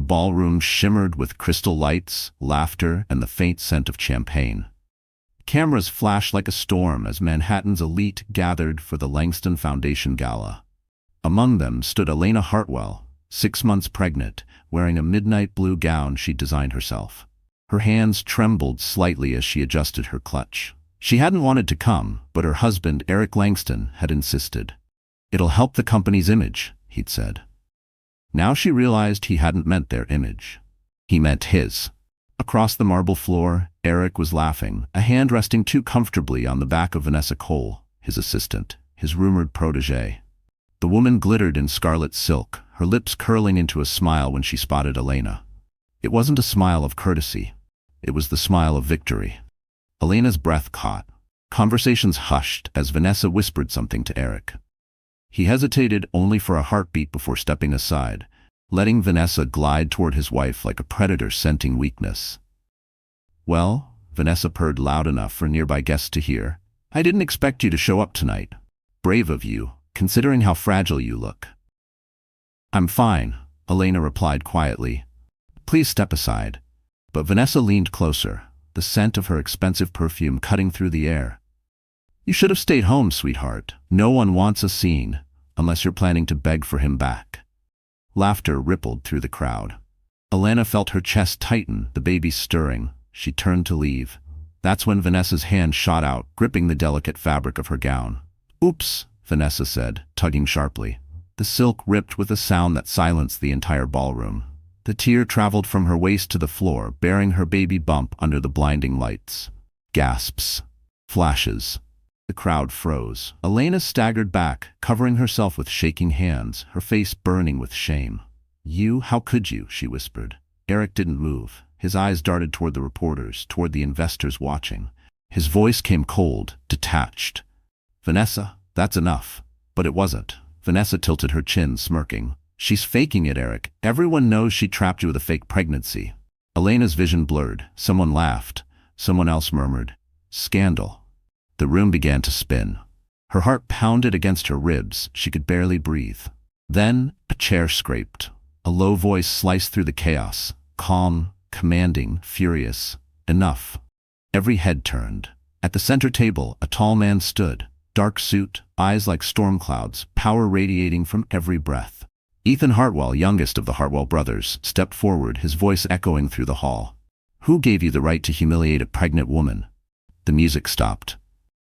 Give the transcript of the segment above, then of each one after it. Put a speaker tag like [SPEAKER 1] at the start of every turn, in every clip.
[SPEAKER 1] ballroom shimmered with crystal lights, laughter, and the faint scent of champagne. Cameras flashed like a storm as Manhattan's elite gathered for the Langston Foundation Gala. Among them stood Elena Hartwell, 6 months pregnant, wearing a midnight blue gown she'd designed herself. Her hands trembled slightly as she adjusted her clutch. She hadn't wanted to come, but her husband, Eric Langston, had insisted. "It'll help the company's image," he'd said. Now she realized he hadn't meant their image. He meant his. Across the marble floor, Eric was laughing, a hand resting too comfortably on the back of Vanessa Cole, his assistant, his rumored protégé. The woman glittered in scarlet silk, her lips curling into a smile when she spotted Elena. It wasn't a smile of courtesy. It was the smile of victory. Elena's breath caught. Conversations hushed as Vanessa whispered something to Eric. He hesitated only for a heartbeat before stepping aside, letting Vanessa glide toward his wife like a predator scenting weakness. "Well," Vanessa purred loud enough for nearby guests to hear, "I didn't expect you to show up tonight. Brave of you, considering how fragile you look." "I'm fine," Elena replied quietly. "Please step aside." But Vanessa leaned closer, the scent of her expensive perfume cutting through the air. "You should have stayed home, sweetheart. No one wants a scene, unless you're planning to beg for him back." Laughter rippled through the crowd. Elena felt her chest tighten, the baby stirring. She turned to leave. That's when Vanessa's hand shot out, gripping the delicate fabric of her gown. "Oops," Vanessa said, tugging sharply. The silk ripped with a sound that silenced the entire ballroom. The tear traveled from her waist to the floor, bearing her baby bump under the blinding lights. Gasps. Flashes. The crowd froze. Elena staggered back, covering herself with shaking hands, her face burning with shame. "You? How could you?" she whispered. Eric didn't move. His eyes darted toward the reporters, toward the investors watching. His voice came cold, detached. "Vanessa, that's enough." But it wasn't. Vanessa tilted her chin, smirking. "She's faking it, Eric. Everyone knows she trapped you with a fake pregnancy." Elena's vision blurred. Someone laughed. Someone else murmured, "Scandal." The room began to spin. Her heart pounded against her ribs. She could barely breathe. Then a chair scraped. A low voice sliced through the chaos. Calm, commanding, furious. "Enough." Every head turned. At the center table, a tall man stood. Dark suit, eyes like storm clouds, power radiating from every breath. Ethan Hartwell, youngest of the Hartwell brothers, stepped forward, his voice echoing through the hall. "Who gave you the right to humiliate a pregnant woman?" The music stopped.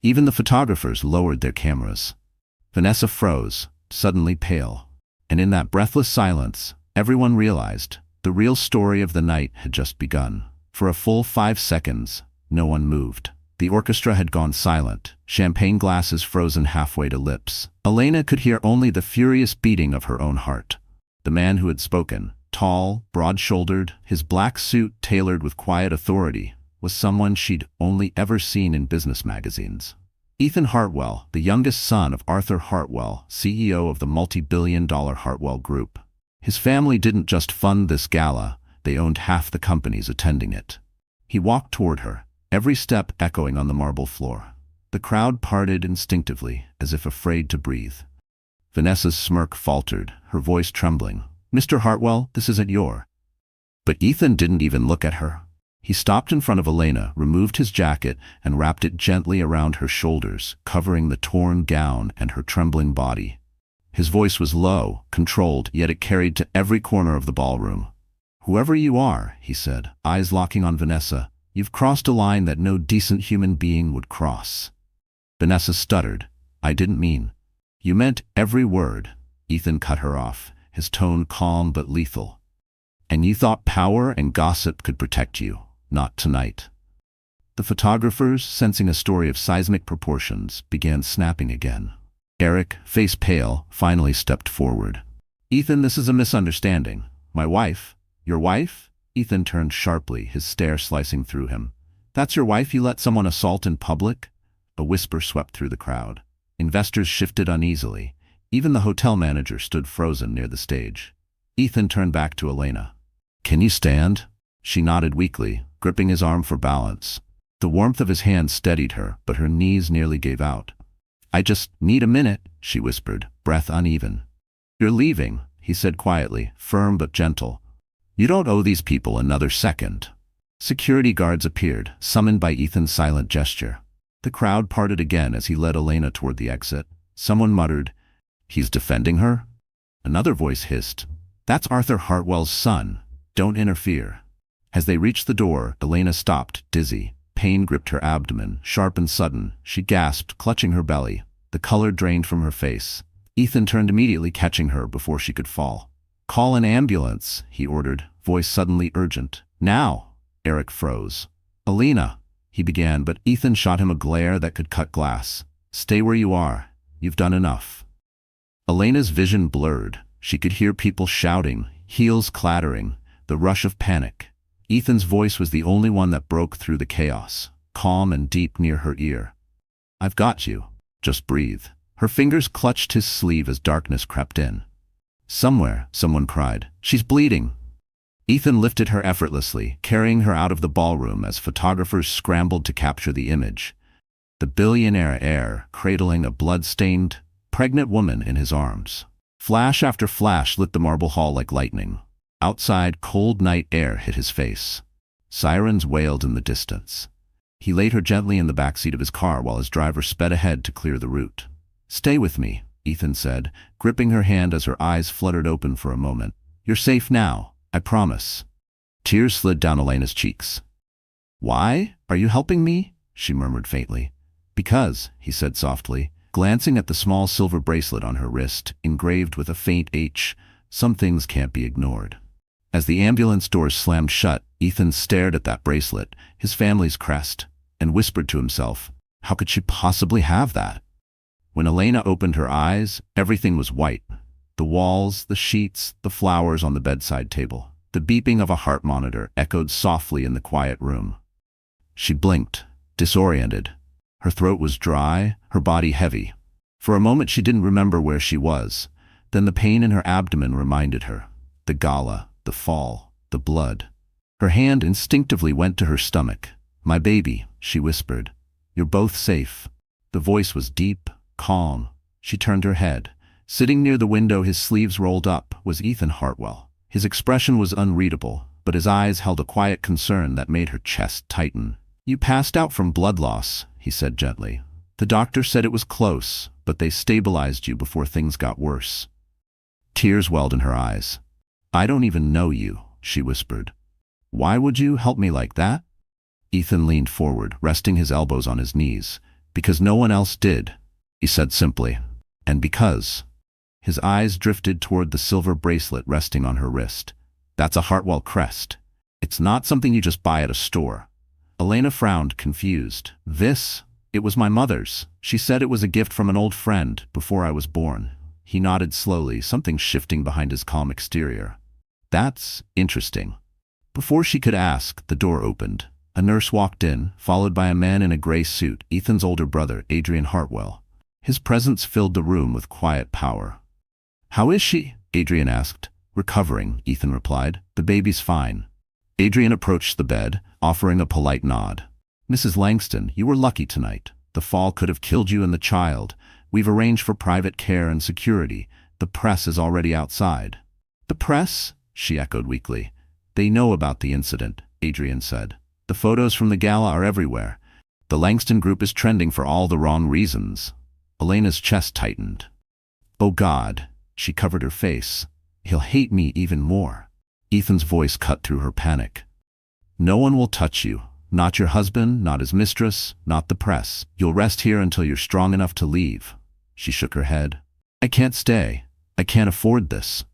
[SPEAKER 1] Even the photographers lowered their cameras. Vanessa froze, suddenly pale. And in that breathless silence, everyone realized the real story of the night had just begun. For a full 5 seconds, no one moved. The orchestra had gone silent, champagne glasses frozen halfway to lips. Elena could hear only the furious beating of her own heart. The man who had spoken, tall, broad-shouldered, his black suit tailored with quiet authority, was someone she'd only ever seen in business magazines. Ethan Hartwell, the youngest son of Arthur Hartwell, CEO of the multi-billion-dollar Hartwell Group. His family didn't just fund this gala, they owned half the companies attending it. He walked toward her, every step echoing on the marble floor. The crowd parted instinctively, as if afraid to breathe. Vanessa's smirk faltered, her voice trembling. "Mr. Hartwell, this isn't your..." But Ethan didn't even look at her. He stopped in front of Elena, removed his jacket, and wrapped it gently around her shoulders, covering the torn gown and her trembling body. His voice was low, controlled, yet it carried to every corner of the ballroom. "Whoever you are," he said, eyes locking on Vanessa, "you've crossed a line that no decent human being would cross." Vanessa stuttered. "I didn't mean..." "You meant every word," Ethan cut her off, his tone calm but lethal. "And you thought power and gossip could protect you. Not tonight." The photographers, sensing a story of seismic proportions, began snapping again. Eric, face pale, finally stepped forward. "Ethan, this is a misunderstanding. My wife..." "Your wife?" Ethan turned sharply, his stare slicing through him. "That's your wife you let someone assault in public?" A whisper swept through the crowd. Investors shifted uneasily. Even the hotel manager stood frozen near the stage. Ethan turned back to Elena. "Can you stand?" She nodded weakly, gripping his arm for balance. The warmth of his hand steadied her, but her knees nearly gave out. "I just need a minute," she whispered, breath uneven. "You're leaving," he said quietly, firm but gentle. You don't owe these people another second. Security guards appeared, summoned by Ethan's silent gesture. The crowd parted again as he led Elena toward the exit. Someone muttered, "He's defending her?" Another voice hissed, "That's Arthur Hartwell's son. Don't interfere." As they reached the door, Elena stopped, dizzy. Pain gripped her abdomen, sharp and sudden. She gasped, clutching her belly. The color drained from her face. Ethan turned immediately, catching her before she could fall. "Call an ambulance," he ordered, voice suddenly urgent. "Now!" Eric froze. "Elena," he began, but Ethan shot him a glare that could cut glass. "Stay where you are. You've done enough." Elena's vision blurred. She could hear people shouting, heels clattering, the rush of panic. Ethan's voice was the only one that broke through the chaos, calm and deep near her ear. "I've got you. Just breathe." Her fingers clutched his sleeve as darkness crept in. "Somewhere," someone cried. "She's bleeding." Ethan lifted her effortlessly, carrying her out of the ballroom as photographers scrambled to capture the image. The billionaire heir cradling a blood-stained, pregnant woman in his arms. Flash after flash lit the marble hall like lightning. Outside, cold night air hit his face. Sirens wailed in the distance. He laid her gently in the backseat of his car while his driver sped ahead to clear the route. "Stay with me," Ethan said, gripping her hand as her eyes fluttered open for a moment. "You're safe now, I promise." Tears slid down Elena's cheeks. "Why? Are you helping me?" she murmured faintly. "Because," he said softly, glancing at the small silver bracelet on her wrist, engraved with a faint H, "some things can't be ignored." As the ambulance doors slammed shut, Ethan stared at that bracelet, his family's crest, and whispered to himself, how could she possibly have that? When Elena opened her eyes, everything was white. The walls, the sheets, the flowers on the bedside table. The beeping of a heart monitor echoed softly in the quiet room. She blinked, disoriented. Her throat was dry, her body heavy. For a moment she didn't remember where she was. Then the pain in her abdomen reminded her. The gala, the fall, the blood. Her hand instinctively went to her stomach. "My baby," she whispered. "You're both safe." The voice was deep, calm. She turned her head. Sitting near the window, his sleeves rolled up, was Ethan Hartwell. His expression was unreadable, but his eyes held a quiet concern that made her chest tighten. "You passed out from blood loss," he said gently. "The doctor said it was close, but they stabilized you before things got worse." Tears welled in her eyes. "I don't even know you," she whispered. "Why would you help me like that?" Ethan leaned forward, resting his elbows on his knees. "Because no one else did," he said simply. "And because." His eyes drifted toward the silver bracelet resting on her wrist. "That's a Hartwell crest. It's not something you just buy at a store." Elena frowned, confused. It was my mother's. She said it was a gift from an old friend before I was born." He nodded slowly, something shifting behind his calm exterior. "That's interesting." Before she could ask, the door opened. A nurse walked in, followed by a man in a gray suit, Ethan's older brother, Adrian Hartwell. His presence filled the room with quiet power. "How is she?" Adrian asked. "Recovering," Ethan replied. "The baby's fine." Adrian approached the bed, offering a polite nod. "Mrs. Langston, you were lucky tonight. The fall could have killed you and the child. We've arranged for private care and security. The press is already outside." "The press?" she echoed weakly. "They know about the incident," Adrian said. "The photos from the gala are everywhere. The Langston group is trending for all the wrong reasons." Elena's chest tightened. "Oh God," she covered her face. "He'll hate me even more." Ethan's voice cut through her panic. "No one will touch you. Not your husband, not his mistress, not the press. You'll rest here until you're strong enough to leave." She shook her head. "I can't stay. I can't afford this."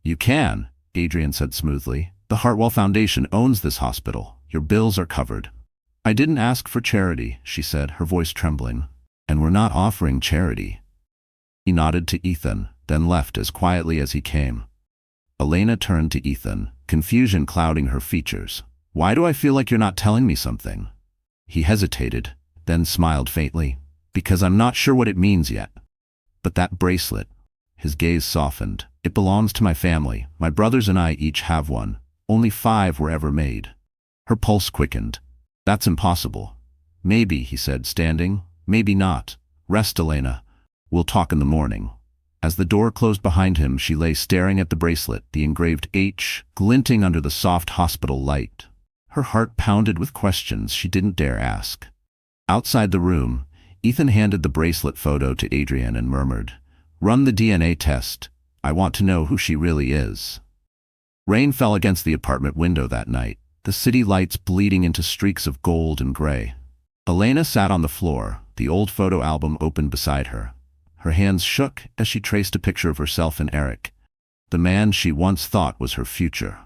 [SPEAKER 1] "You can," Adrian said smoothly. "The Hartwell Foundation owns this hospital. Your bills are covered." "I didn't ask for charity," she said, her voice trembling. "And we're not offering charity." He nodded to Ethan, then left as quietly as he came. Elena turned to Ethan, confusion clouding her features. "Why do I feel like you're not telling me something?" He hesitated, then smiled faintly. "Because I'm not sure what it means yet. But that bracelet," his gaze softened, "it belongs to my family. My brothers and I each have one. Only 5 were ever made." Her pulse quickened. "That's impossible." "Maybe," he said, standing. "Maybe not. Rest, Elena. We'll talk in the morning." As the door closed behind him, she lay staring at the bracelet, the engraved H glinting under the soft hospital light. Her heart pounded with questions she didn't dare ask. Outside the room, Ethan handed the bracelet photo to Adrian and murmured, "Run the DNA test. I want to know who she really is." Rain fell against the apartment window that night, the city lights bleeding into streaks of gold and gray. Elena sat on the floor, the old photo album open beside her. Her hands shook as she traced a picture of herself and Eric, the man she once thought was her future.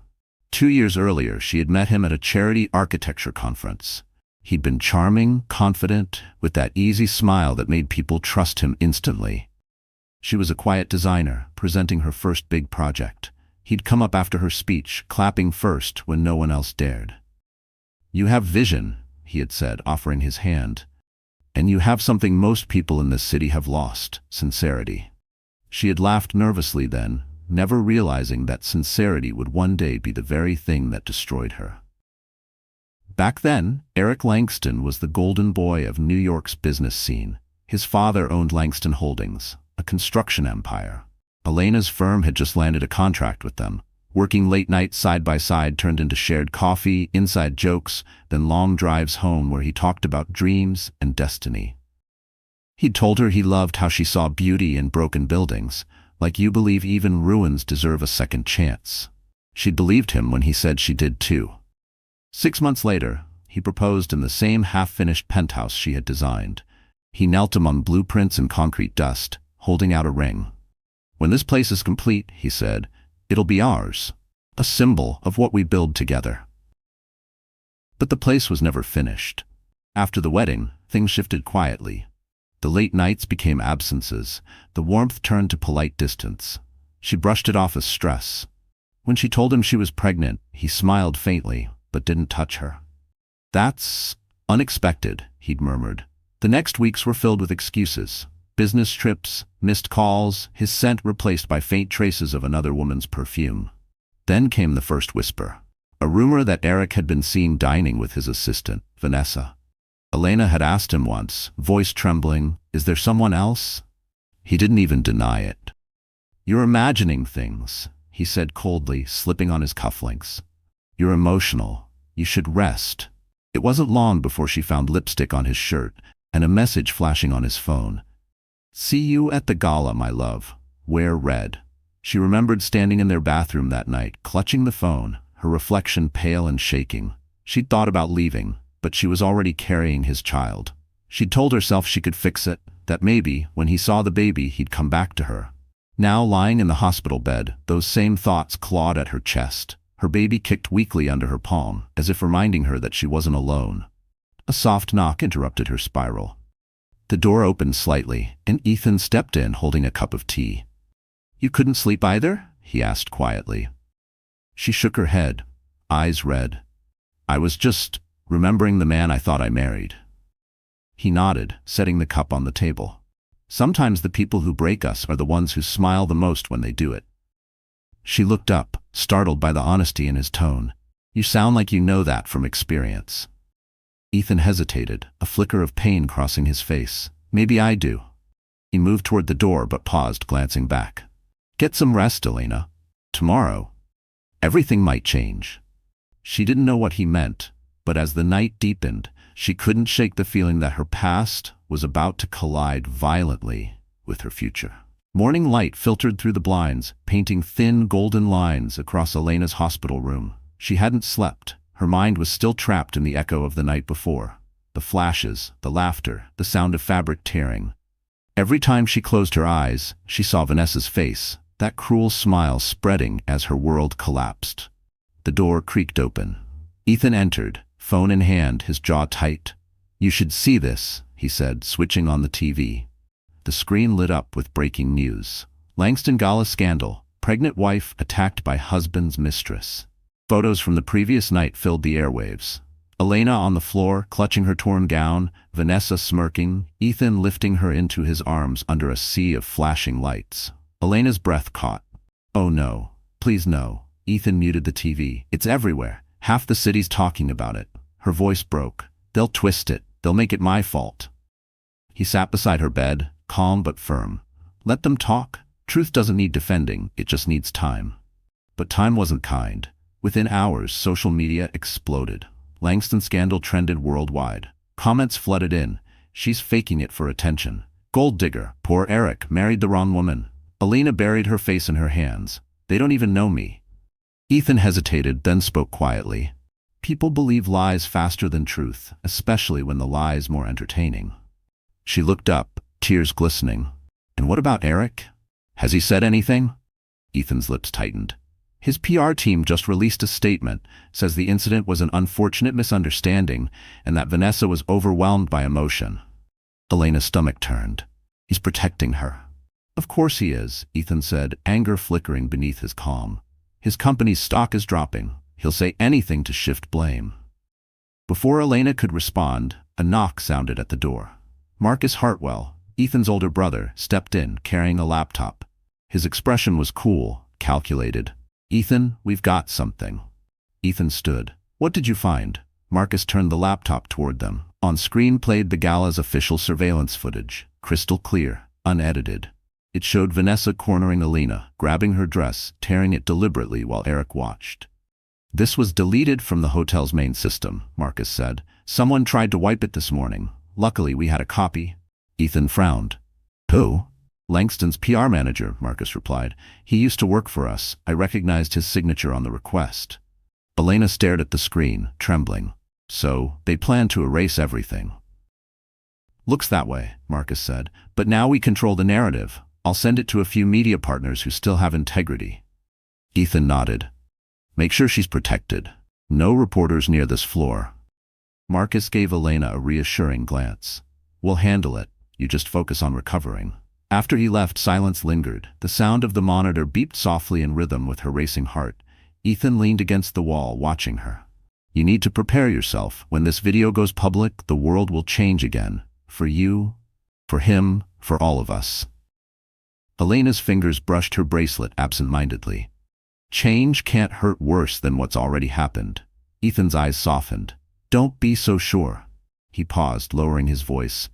[SPEAKER 1] 2 years earlier, she had met him at a charity architecture conference. He'd been charming, confident, with that easy smile that made people trust him instantly. She was a quiet designer, presenting her first big project. He'd come up after her speech, clapping first when no one else dared. "You have vision," he had said, offering his hand. "And you have something most people in this city have lost, sincerity." She had laughed nervously then, never realizing that sincerity would one day be the very thing that destroyed her. Back then, Eric Langston was the golden boy of New York's business scene. His father owned Langston Holdings, a construction empire. Elena's firm had just landed a contract with them. Working late nights side by side turned into shared coffee, inside jokes, then long drives home where he talked about dreams and destiny. He'd told her he loved how she saw beauty in broken buildings, like you believe even ruins deserve a second chance. She'd believed him when he said she did too. 6 months later, he proposed in the same half-finished penthouse she had designed. He knelt among blueprints and concrete dust, holding out a ring. "When this place is complete," he said, "it'll be ours, a symbol of what we build together." But the place was never finished. After the wedding, things shifted quietly. The late nights became absences, the warmth turned to polite distance. She brushed it off as stress. When she told him she was pregnant, he smiled faintly, but didn't touch her. "That's unexpected," he'd murmured. The next weeks were filled with excuses. Business trips, missed calls, his scent replaced by faint traces of another woman's perfume. Then came the first whisper. A rumor that Eric had been seen dining with his assistant, Vanessa. Elena had asked him once, voice trembling, "Is there someone else?" He didn't even deny it. "You're imagining things," he said coldly, slipping on his cufflinks. "You're emotional. You should rest." It wasn't long before she found lipstick on his shirt and a message flashing on his phone. "See you at the gala, my love. Wear red." She remembered standing in their bathroom that night, clutching the phone, her reflection pale and shaking. She'd thought about leaving, but she was already carrying his child. She'd told herself she could fix it, that maybe, when he saw the baby, he'd come back to her. Now, lying in the hospital bed, those same thoughts clawed at her chest. Her baby kicked weakly under her palm, as if reminding her that she wasn't alone. A soft knock interrupted her spiral. The door opened slightly, and Ethan stepped in holding a cup of tea. "You couldn't sleep either?" he asked quietly. She shook her head, eyes red. "I was just remembering the man I thought I married." He nodded, setting the cup on the table. "Sometimes the people who break us are the ones who smile the most when they do it." She looked up, startled by the honesty in his tone. "You sound like you know that from experience." Ethan hesitated, a flicker of pain crossing his face. "Maybe I do." He moved toward the door but paused, glancing back. "Get some rest, Elena. Tomorrow, everything might change." She didn't know what he meant, but as the night deepened, she couldn't shake the feeling that her past was about to collide violently with her future. Morning light filtered through the blinds, painting thin golden lines across Elena's hospital room. She hadn't slept. Her mind was still trapped in the echo of the night before. The flashes, the laughter, the sound of fabric tearing. Every time she closed her eyes, she saw Vanessa's face, that cruel smile spreading as her world collapsed. The door creaked open. Ethan entered, phone in hand, his jaw tight. "You should see this," he said, switching on the TV. The screen lit up with breaking news. Langston Gala scandal. Pregnant wife attacked by husband's mistress. Photos from the previous night filled the airwaves. Elena on the floor, clutching her torn gown, Vanessa smirking, Ethan lifting her into his arms under a sea of flashing lights. Elena's breath caught. "Oh no, please no." Ethan muted the TV. "It's everywhere. Half the city's talking about it." Her voice broke. "They'll twist it. They'll make it my fault." He sat beside her bed, calm but firm. "Let them talk. Truth doesn't need defending, it just needs time. But time wasn't kind. Within hours, social media exploded. Langston's scandal trended worldwide. Comments flooded in. She's faking it for attention. Gold digger. Poor Eric married the wrong woman. Elena buried her face in her hands. They don't even know me. Ethan hesitated, then spoke quietly. People believe lies faster than truth, especially when the lie is more entertaining. She looked up, tears glistening. And what about Eric? Has he said anything? Ethan's lips tightened. His PR team just released a statement, says the incident was an unfortunate misunderstanding and that Vanessa was overwhelmed by emotion. Elena's stomach turned. He's protecting her. Of course he is, Ethan said, anger flickering beneath his calm. His company's stock is dropping. He'll say anything to shift blame. Before Elena could respond, a knock sounded at the door. Marcus Hartwell, Ethan's older brother, stepped in, carrying a laptop. His expression was cool, calculated. Ethan, we've got something. Ethan stood. What did you find? Marcus turned the laptop toward them. On screen played the Gala's official surveillance footage, crystal clear, unedited. It showed Vanessa cornering Elena, grabbing her dress, tearing it deliberately while Eric watched. This was deleted from the hotel's main system, Marcus said. Someone tried to wipe it this morning. Luckily, we had a copy. Ethan frowned. Who? Langston's PR manager, Marcus replied. He used to work for us. I recognized his signature on the request. Elena stared at the screen, trembling. So, they planned to erase everything. Looks that way, Marcus said. But now we control the narrative. I'll send it to a few media partners who still have integrity. Ethan nodded. Make sure she's protected. No reporters near this floor. Marcus gave Elena a reassuring glance. We'll handle it. You just focus on recovering. After he left, silence lingered. The sound of the monitor beeped softly in rhythm with her racing heart. Ethan leaned against the wall, watching her. You need to prepare yourself. When this video goes public, the world will change again. For you, for him, for all of us. Elena's fingers brushed her bracelet absent-mindedly. Change can't hurt worse than what's already happened. Ethan's eyes softened. Don't be so sure. He paused, lowering his voice.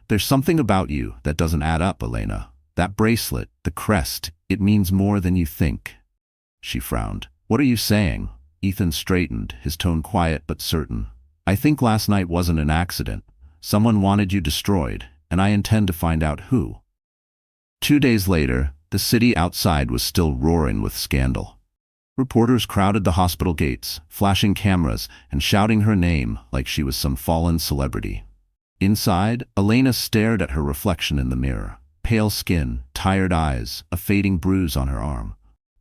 [SPEAKER 1] There's something about you that doesn't add up, Elena. That bracelet, the crest, it means more than you think. She frowned. What are you saying? Ethan straightened, his tone quiet but certain. I think last night wasn't an accident. Someone wanted you destroyed, and I intend to find out who. 2 days later, the city outside was still roaring with scandal. Reporters crowded the hospital gates, flashing cameras and shouting her name like she was some fallen celebrity. Inside, Elena stared at her reflection in the mirror. Pale skin, tired eyes, a fading bruise on her arm.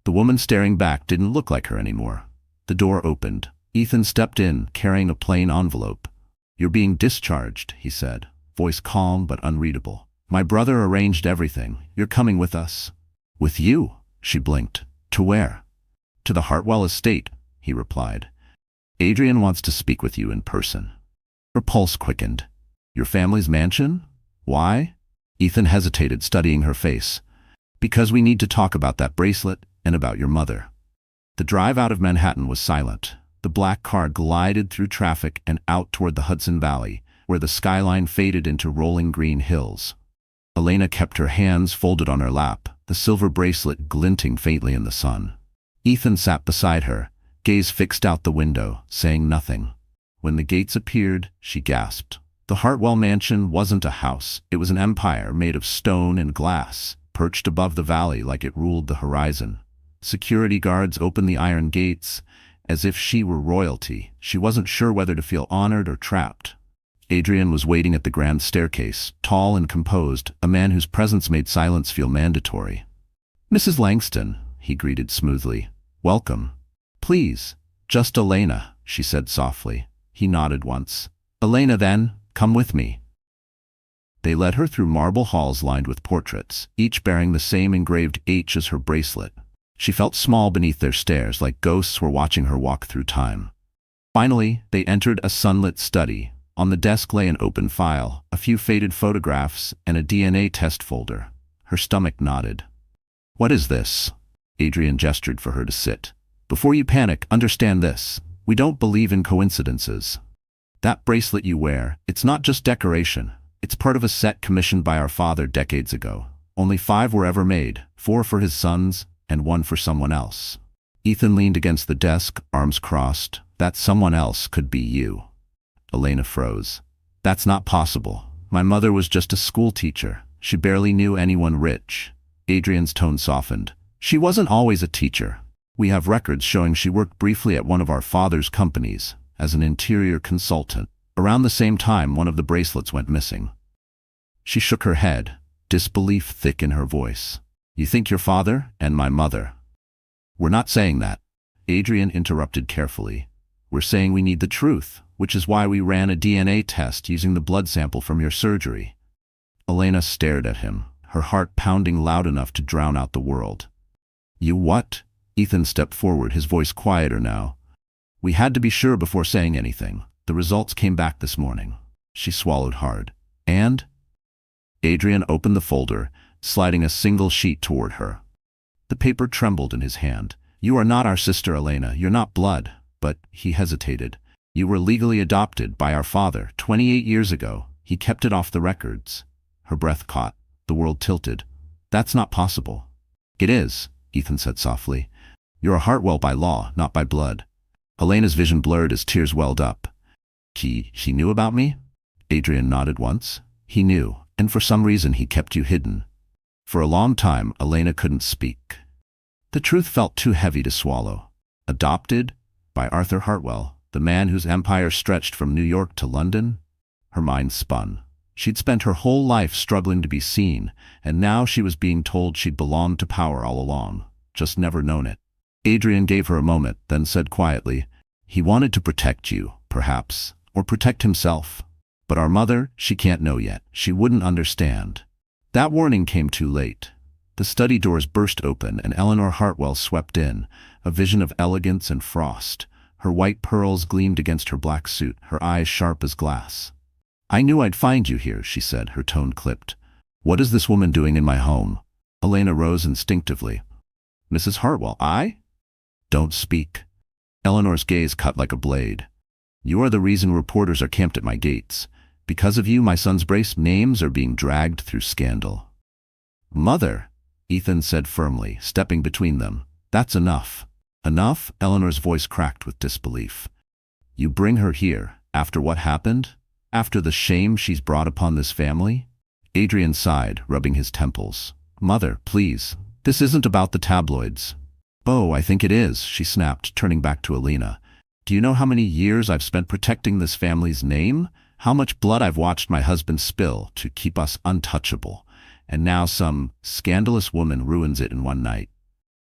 [SPEAKER 1] The woman staring back didn't look like her anymore. The door opened. Ethan stepped in, carrying a plain envelope. You're being discharged, he said, voice calm but unreadable. My brother arranged everything. You're coming with us. With you? She blinked. To where? To the Hartwell estate, he replied. Adrian wants to speak with you in person. Her pulse quickened. Your family's mansion? Why? Ethan hesitated, studying her face. Because we need to talk about that bracelet and about your mother. The drive out of Manhattan was silent. The black car glided through traffic and out toward the Hudson Valley, where the skyline faded into rolling green hills. Elena kept her hands folded on her lap, the silver bracelet glinting faintly in the sun. Ethan sat beside her, gaze fixed out the window, saying nothing. When the gates appeared, she gasped. The Hartwell mansion wasn't a house. It was an empire made of stone and glass, perched above the valley like it ruled the horizon. Security guards opened the iron gates, as if she were royalty. She wasn't sure whether to feel honored or trapped. Adrian was waiting at the grand staircase, tall and composed, a man whose presence made silence feel mandatory. Mrs. Langston, he greeted smoothly. Welcome. Please, just Elena, she said softly. He nodded once. Elena then, come with me. They led her through marble halls lined with portraits, each bearing the same engraved H as her bracelet. She felt small beneath their stares, like ghosts were watching her walk through time. Finally, they entered a sunlit study. On the desk lay an open file, a few faded photographs, and a DNA test folder. Her stomach nodded. What is this? Adrian gestured for her to sit. Before you panic, understand this. We don't believe in coincidences. That bracelet you wear, it's not just decoration. It's part of a set commissioned by our father decades ago. Only 5 were ever made, 4 for his sons, and 1 for someone else. Ethan leaned against the desk, arms crossed. That someone else could be you. Elena froze. That's not possible. My mother was just a school teacher. She barely knew anyone rich. Adrian's tone softened. She wasn't always a teacher. We have records showing she worked briefly at one of our father's companies as an interior consultant. Around the same time, one of the bracelets went missing. She shook her head, disbelief thick in her voice. You think your father and my mother? We're not saying that. Adrian interrupted carefully. We're saying we need the truth, which is why we ran a DNA test using the blood sample from your surgery. Elena stared at him, her heart pounding loud enough to drown out the world. You what? Ethan stepped forward, his voice quieter now. We had to be sure before saying anything. The results came back this morning. She swallowed hard. And? Adrian opened the folder, sliding a single sheet toward her. The paper trembled in his hand. You are not our sister, Elena. You're not blood. But, he hesitated. You were legally adopted by our father 28 years ago. He kept it off the records. Her breath caught. The world tilted. That's not possible. It is, Ethan said softly. You're a Hartwell by law, not by blood. Elena's vision blurred as tears welled up. She knew about me? Adrian nodded once. He knew, and for some reason he kept you hidden. For a long time, Elena couldn't speak. The truth felt too heavy to swallow. Adopted? By Arthur Hartwell, the man whose empire stretched from New York to London? Her mind spun. She'd spent her whole life struggling to be seen, and now she was being told she'd belonged to power all along, just never known it. Adrian gave her a moment, then said quietly, he wanted to protect you, perhaps, or protect himself. But our mother, she can't know yet. She wouldn't understand. That warning came too late. The study doors burst open and Eleanor Hartwell swept in, a vision of elegance and frost. Her white pearls gleamed against her black suit, her eyes sharp as glass. I knew I'd find you here, she said, her tone clipped. What is this woman doing in my home? Elena rose instinctively. Mrs. Hartwell, I? Don't speak. Eleanor's gaze cut like a blade. You are the reason reporters are camped at my gates. Because of you, my son's names are being dragged through scandal. Mother, Ethan said firmly, stepping between them. That's enough. Enough? Eleanor's voice cracked with disbelief. You bring her here, after what happened? After the shame she's brought upon this family? Adrian sighed, rubbing his temples. Mother, please. This isn't about the tabloids. Oh, I think it is, she snapped, turning back to Elena. Do you know how many years I've spent protecting this family's name? How much blood I've watched my husband spill to keep us untouchable? And now some scandalous woman ruins it in one night.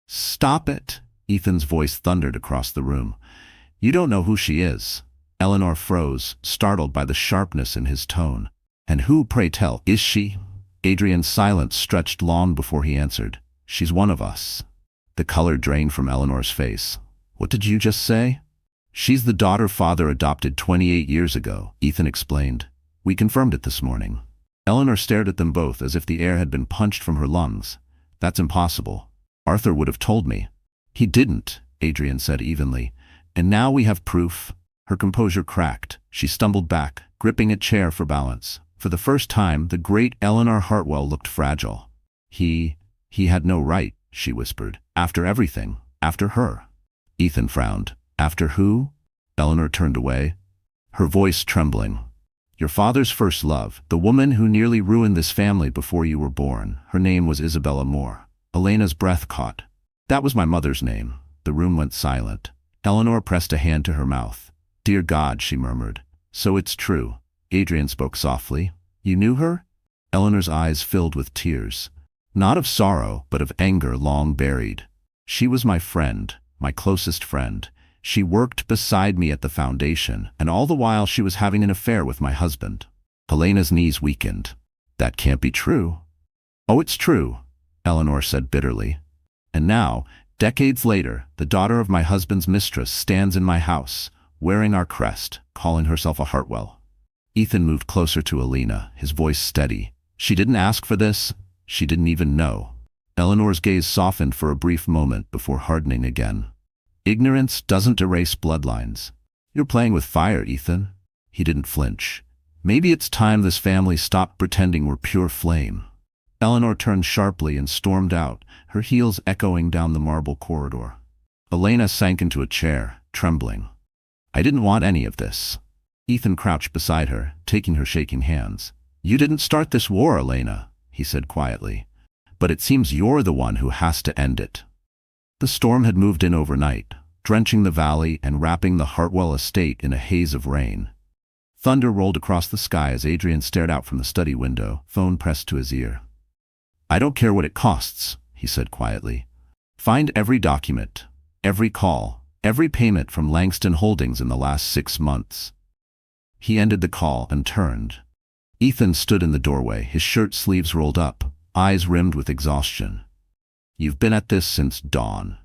[SPEAKER 1] Stop it! Ethan's voice thundered across the room. You don't know who she is. Eleanor froze, startled by the sharpness in his tone. And who, pray tell, is she? Adrian's silence stretched long before he answered. She's one of us. The color drained from Eleanor's face. What did you just say? She's the daughter father adopted 28 years ago, Ethan explained. We confirmed it this morning. Eleanor stared at them both as if the air had been punched from her lungs. That's impossible. Arthur would have told me. He didn't, Adrian said evenly. And now we have proof. Her composure cracked. She stumbled back, gripping a chair for balance. For the first time, the great Eleanor Hartwell looked fragile. He had no right, she whispered. After everything. After her. Ethan frowned. After who? Eleanor turned away, her voice trembling. Your father's first love, the woman who nearly ruined this family before you were born. Her name was Isabella Moore. Elena's breath caught. That was my mother's name. The room went silent. Eleanor pressed a hand to her mouth. Dear God, she murmured. So it's true. Adrian spoke softly. You knew her? Eleanor's eyes filled with tears. Not of sorrow, but of anger long buried. She was my friend, my closest friend. She worked beside me at the foundation, and all the while she was having an affair with my husband. Elena's knees weakened. That can't be true. Oh, it's true, Eleanor said bitterly. And now, decades later, the daughter of my husband's mistress stands in my house, wearing our crest, calling herself a Hartwell. Ethan moved closer to Elena, his voice steady. She didn't ask for this. She didn't even know. Eleanor's gaze softened for a brief moment before hardening again. Ignorance doesn't erase bloodlines. You're playing with fire, Ethan. He didn't flinch. Maybe it's time this family stopped pretending we're pure flame. Eleanor turned sharply and stormed out, her heels echoing down the marble corridor. Elena sank into a chair, trembling. I didn't want any of this. Ethan crouched beside her, taking her shaking hands. You didn't start this war, Elena, he said quietly. But it seems you're the one who has to end it. The storm had moved in overnight, drenching the valley and wrapping the Hartwell estate in a haze of rain. Thunder rolled across the sky as Adrian stared out from the study window, phone pressed to his ear. I don't care what it costs, he said quietly. Find every document, every call, every payment from Langston Holdings in the last 6 months. He ended the call and turned. Ethan stood in the doorway, his shirt sleeves rolled up, eyes rimmed with exhaustion. You've been at this since dawn.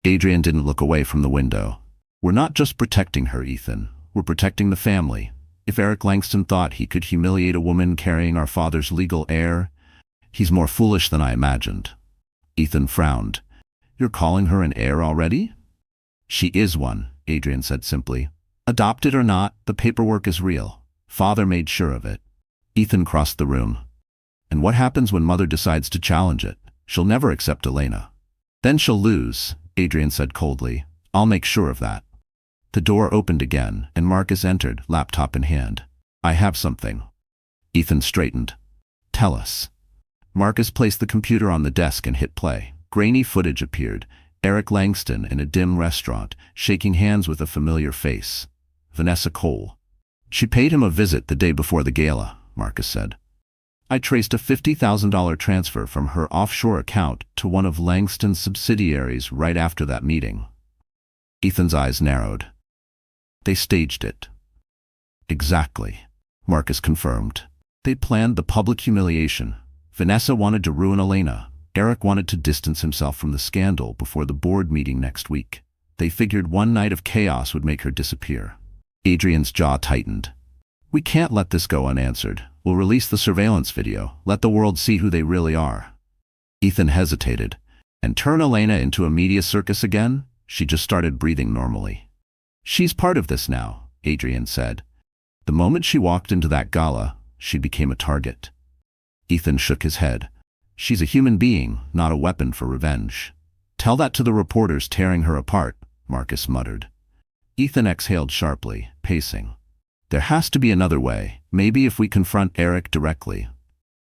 [SPEAKER 1] Adrian didn't look away from the window. We're not just protecting her, Ethan. We're protecting the family. If Eric Langston thought he could humiliate a woman carrying our father's legal heir, he's more foolish than I imagined. Ethan frowned. You're calling her an heir already? She is one, Adrian said simply. Adopted or not, the paperwork is real. Father made sure of it. Ethan crossed the room. And what happens when Mother decides to challenge it? She'll never accept Elena. Then she'll lose, Adrian said coldly. I'll make sure of that. The door opened again, and Marcus entered, laptop in hand. I have something. Ethan straightened. Tell us. Marcus placed the computer on the desk and hit play. Grainy footage appeared. Eric Langston in a dim restaurant, shaking hands with a familiar face. Vanessa Cole. She paid him a visit the day before the gala, Marcus said. I traced a $50,000 transfer from her offshore account to one of Langston's subsidiaries right after that meeting. Ethan's eyes narrowed. They staged it. Exactly, Marcus confirmed. They planned the public humiliation. Vanessa wanted to ruin Elena. Eric wanted to distance himself from the scandal before the board meeting next week. They figured one night of chaos would make her disappear. Adrian's jaw tightened. We can't let this go unanswered. We'll release the surveillance video, let the world see who they really are. Ethan hesitated. And turn Elena into a media circus again? She just started breathing normally. She's part of this now, Adrian said. The moment she walked into that gala, she became a target. Ethan shook his head. She's a human being, not a weapon for revenge. Tell that to the reporters tearing her apart, Marcus muttered. Ethan exhaled sharply, pacing. There has to be another way, maybe if we confront Eric directly.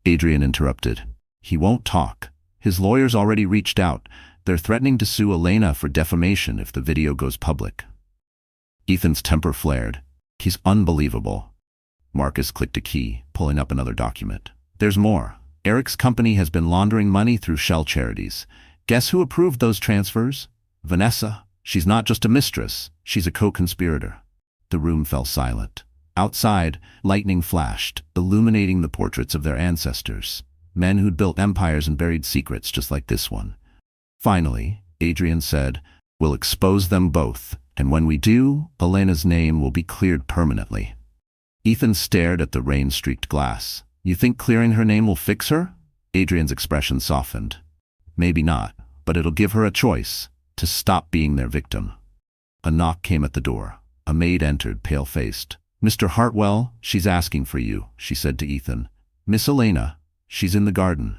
[SPEAKER 1] Adrian interrupted. He won't talk. His lawyers already reached out. They're threatening to sue Elena for defamation if the video goes public. Ethan's temper flared. He's unbelievable. Marcus clicked a key, pulling up another document. There's more. Eric's company has been laundering money through shell charities. Guess who approved those transfers? Vanessa. She's not just a mistress, she's a co-conspirator. The room fell silent. Outside, lightning flashed, illuminating the portraits of their ancestors. Men who'd built empires and buried secrets just like this one. Finally, Adrian said, we'll expose them both, and when we do, Elena's name will be cleared permanently. Ethan stared at the rain-streaked glass. You think clearing her name will fix her? Adrian's expression softened. Maybe not, but it'll give her a choice, to stop being their victim. A knock came at the door. A maid entered, pale-faced. Mr. Hartwell, she's asking for you, she said to Ethan. Miss Elena, she's in the garden.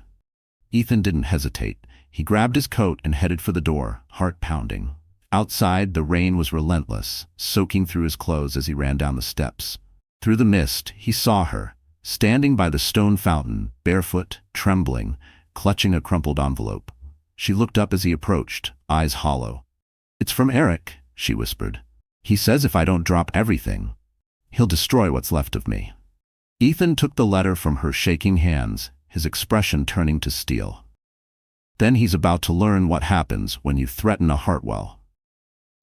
[SPEAKER 1] Ethan didn't hesitate. He grabbed his coat and headed for the door, heart pounding. Outside, the rain was relentless, soaking through his clothes as he ran down the steps. Through the mist, he saw her, standing by the stone fountain, barefoot, trembling, clutching a crumpled envelope. She looked up as he approached, eyes hollow. It's from Eric, she whispered. He says if I don't drop everything, he'll destroy what's left of me. Ethan took the letter from her shaking hands, his expression turning to steel. Then he's about to learn what happens when you threaten a Hartwell.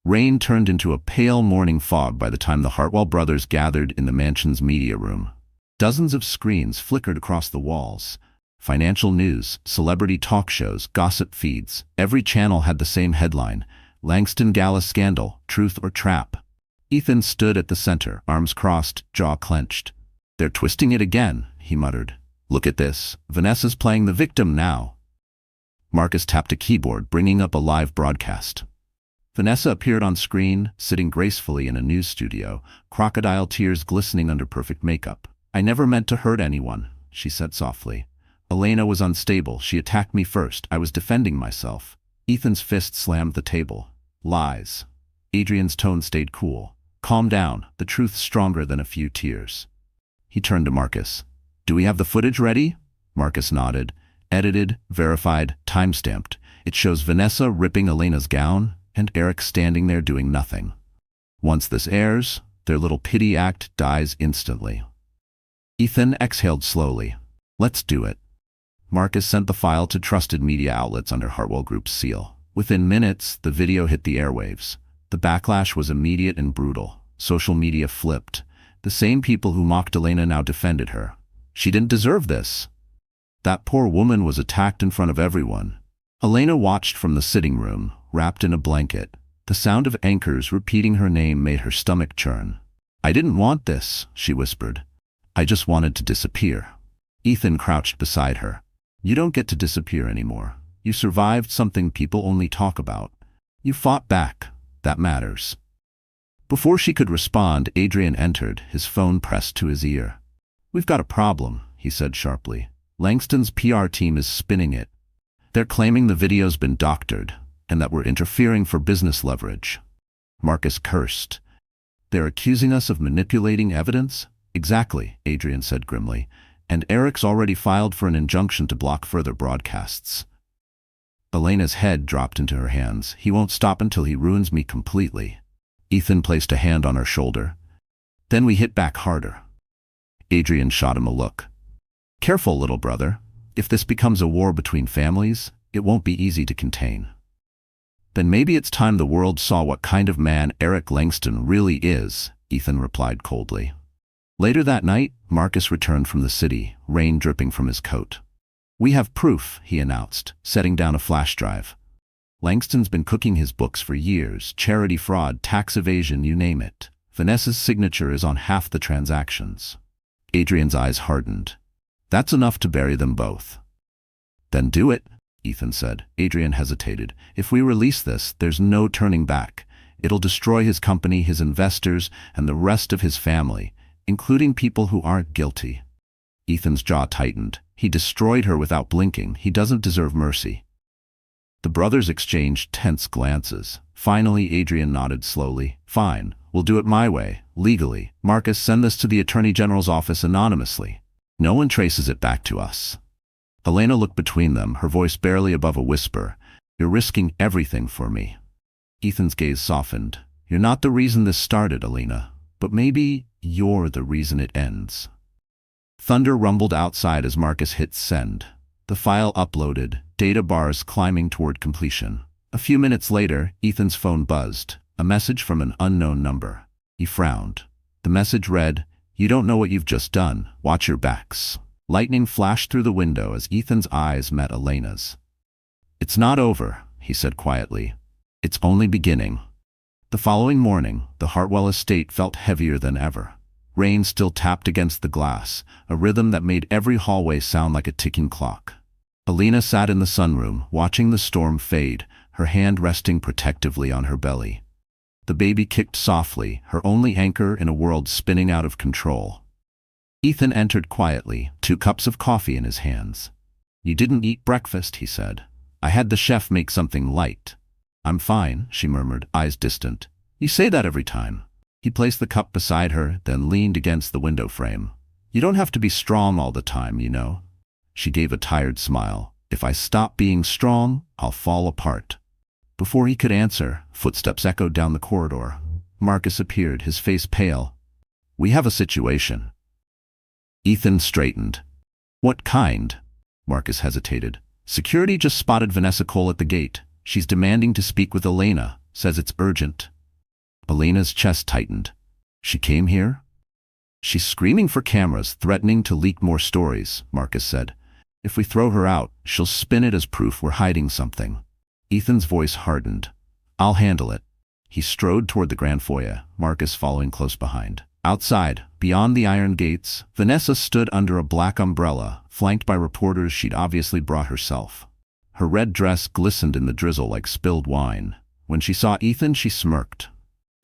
[SPEAKER 1] Rain turned into a pale morning fog by the time the Hartwell brothers gathered in the mansion's media room. Dozens of screens flickered across the walls. Financial news, celebrity talk shows, gossip feeds. Every channel had the same headline: Langston Gala scandal, truth or trap. Ethan stood at the center, arms crossed, jaw clenched. They're twisting it again, he muttered. Look at this. Vanessa's playing the victim now. Marcus tapped a keyboard, bringing up a live broadcast. Vanessa appeared on screen, sitting gracefully in a news studio, crocodile tears glistening under perfect makeup. I never meant to hurt anyone, she said softly. Elena was unstable. She attacked me first. I was defending myself. Ethan's fist slammed the table. Lies. Adrian's tone stayed cool. Calm down. The truth's stronger than a few tears. He turned to Marcus. Do we have the footage ready? Marcus nodded. Edited, verified, time-stamped. It shows Vanessa ripping Elena's gown and Eric standing there doing nothing. Once this airs, their little pity act dies instantly. Ethan exhaled slowly. Let's do it. Marcus sent the file to trusted media outlets under Hartwell Group's seal. Within minutes, the video hit the airwaves. The backlash was immediate and brutal. Social media flipped. The same people who mocked Elena now defended her. She didn't deserve this. That poor woman was attacked in front of everyone. Elena watched from the sitting room, wrapped in a blanket. The sound of anchors repeating her name made her stomach churn. I didn't want this, she whispered. I just wanted to disappear. Ethan crouched beside her. You don't get to disappear anymore. You survived something people only talk about. You fought back. That matters. Before she could respond, Adrian entered, his phone pressed to his ear. We've got a problem, he said sharply. Langston's PR team is spinning it. They're claiming the video's been doctored, and that we're interfering for business leverage. Marcus cursed. They're accusing us of manipulating evidence? Exactly, Adrian said grimly. And Eric's already filed for an injunction to block further broadcasts. Elena's head dropped into her hands. He won't stop until he ruins me completely. Ethan placed a hand on her shoulder. Then we hit back harder. Adrian shot him a look. Careful, little brother. If this becomes a war between families, it won't be easy to contain. Then maybe it's time the world saw what kind of man Eric Langston really is, Ethan replied coldly. Later that night, Marcus returned from the city, rain dripping from his coat. We have proof, he announced, setting down a flash drive. Langston's been cooking his books for years, charity fraud, tax evasion, you name it. Vanessa's signature is on half the transactions. Adrian's eyes hardened. That's enough to bury them both. Then do it, Ethan said. Adrian hesitated. If we release this, there's no turning back. It'll destroy his company, his investors, and the rest of his family, including people who aren't guilty. Ethan's jaw tightened. He destroyed her without blinking. He doesn't deserve mercy. The brothers exchanged tense glances. Finally, Adrian nodded slowly. Fine, we'll do it my way, legally. Marcus, send this to the Attorney General's office anonymously. No one traces it back to us. Elena looked between them, her voice barely above a whisper. You're risking everything for me. Ethan's gaze softened. You're not the reason this started, Elena, but maybe you're the reason it ends. Thunder rumbled outside as Marcus hit send. The file uploaded, data bars climbing toward completion. A few minutes later, Ethan's phone buzzed. A message from an unknown number. He frowned. The message read, You don't know what you've just done. Watch your backs. Lightning flashed through the window as Ethan's eyes met Elena's. It's not over, he said quietly. It's only beginning. The following morning, the Hartwell estate felt heavier than ever. Rain still tapped against the glass, a rhythm that made every hallway sound like a ticking clock. Elena sat in the sunroom, watching the storm fade, her hand resting protectively on her belly. The baby kicked softly, her only anchor in a world spinning out of control. Ethan entered quietly, 2 cups of coffee in his hands. You didn't eat breakfast, he said. I had the chef make something light. I'm fine, she murmured, eyes distant. You say that every time. He placed the cup beside her, then leaned against the window frame. You don't have to be strong all the time, you know. She gave a tired smile. If I stop being strong, I'll fall apart. Before he could answer, footsteps echoed down the corridor. Marcus appeared, his face pale. We have a situation. Ethan straightened. What kind? Marcus hesitated. Security just spotted Vanessa Cole at the gate. She's demanding to speak with Elena, says it's urgent. Elena's chest tightened. She came here? She's screaming for cameras, threatening to leak more stories, Marcus said. If we throw her out, she'll spin it as proof we're hiding something. Ethan's voice hardened. I'll handle it. He strode toward the grand foyer, Marcus following close behind. Outside, beyond the iron gates, Vanessa stood under a black umbrella, flanked by reporters she'd obviously brought herself. Her red dress glistened in the drizzle like spilled wine. When she saw Ethan, she smirked.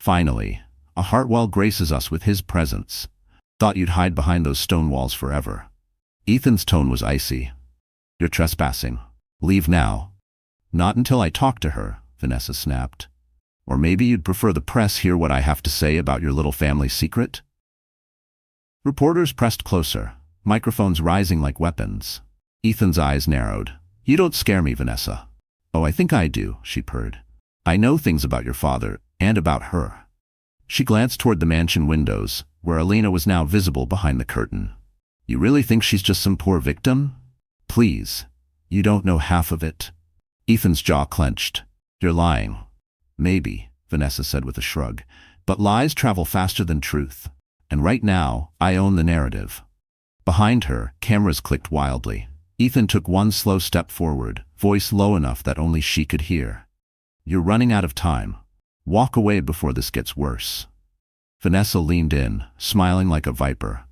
[SPEAKER 1] Finally, a Hartwell graces us with his presence. Thought you'd hide behind those stone walls forever. Ethan's tone was icy. You're trespassing. Leave now. Not until I talk to her, Vanessa snapped. Or maybe you'd prefer the press hear what I have to say about your little family secret? Reporters pressed closer, microphones rising like weapons. Ethan's eyes narrowed. You don't scare me, Vanessa. Oh, I think I do, she purred. I know things about your father, and about her. She glanced toward the mansion windows, where Elena was now visible behind the curtain. You really think she's just some poor victim? Please. You don't know half of it. Ethan's jaw clenched. You're lying. Maybe, Vanessa said with a shrug, but lies travel faster than truth. And right now, I own the narrative. Behind her, cameras clicked wildly. Ethan took one slow step forward, voice low enough that only she could hear. You're running out of time. Walk away before this gets worse. Vanessa leaned in, smiling like a viper.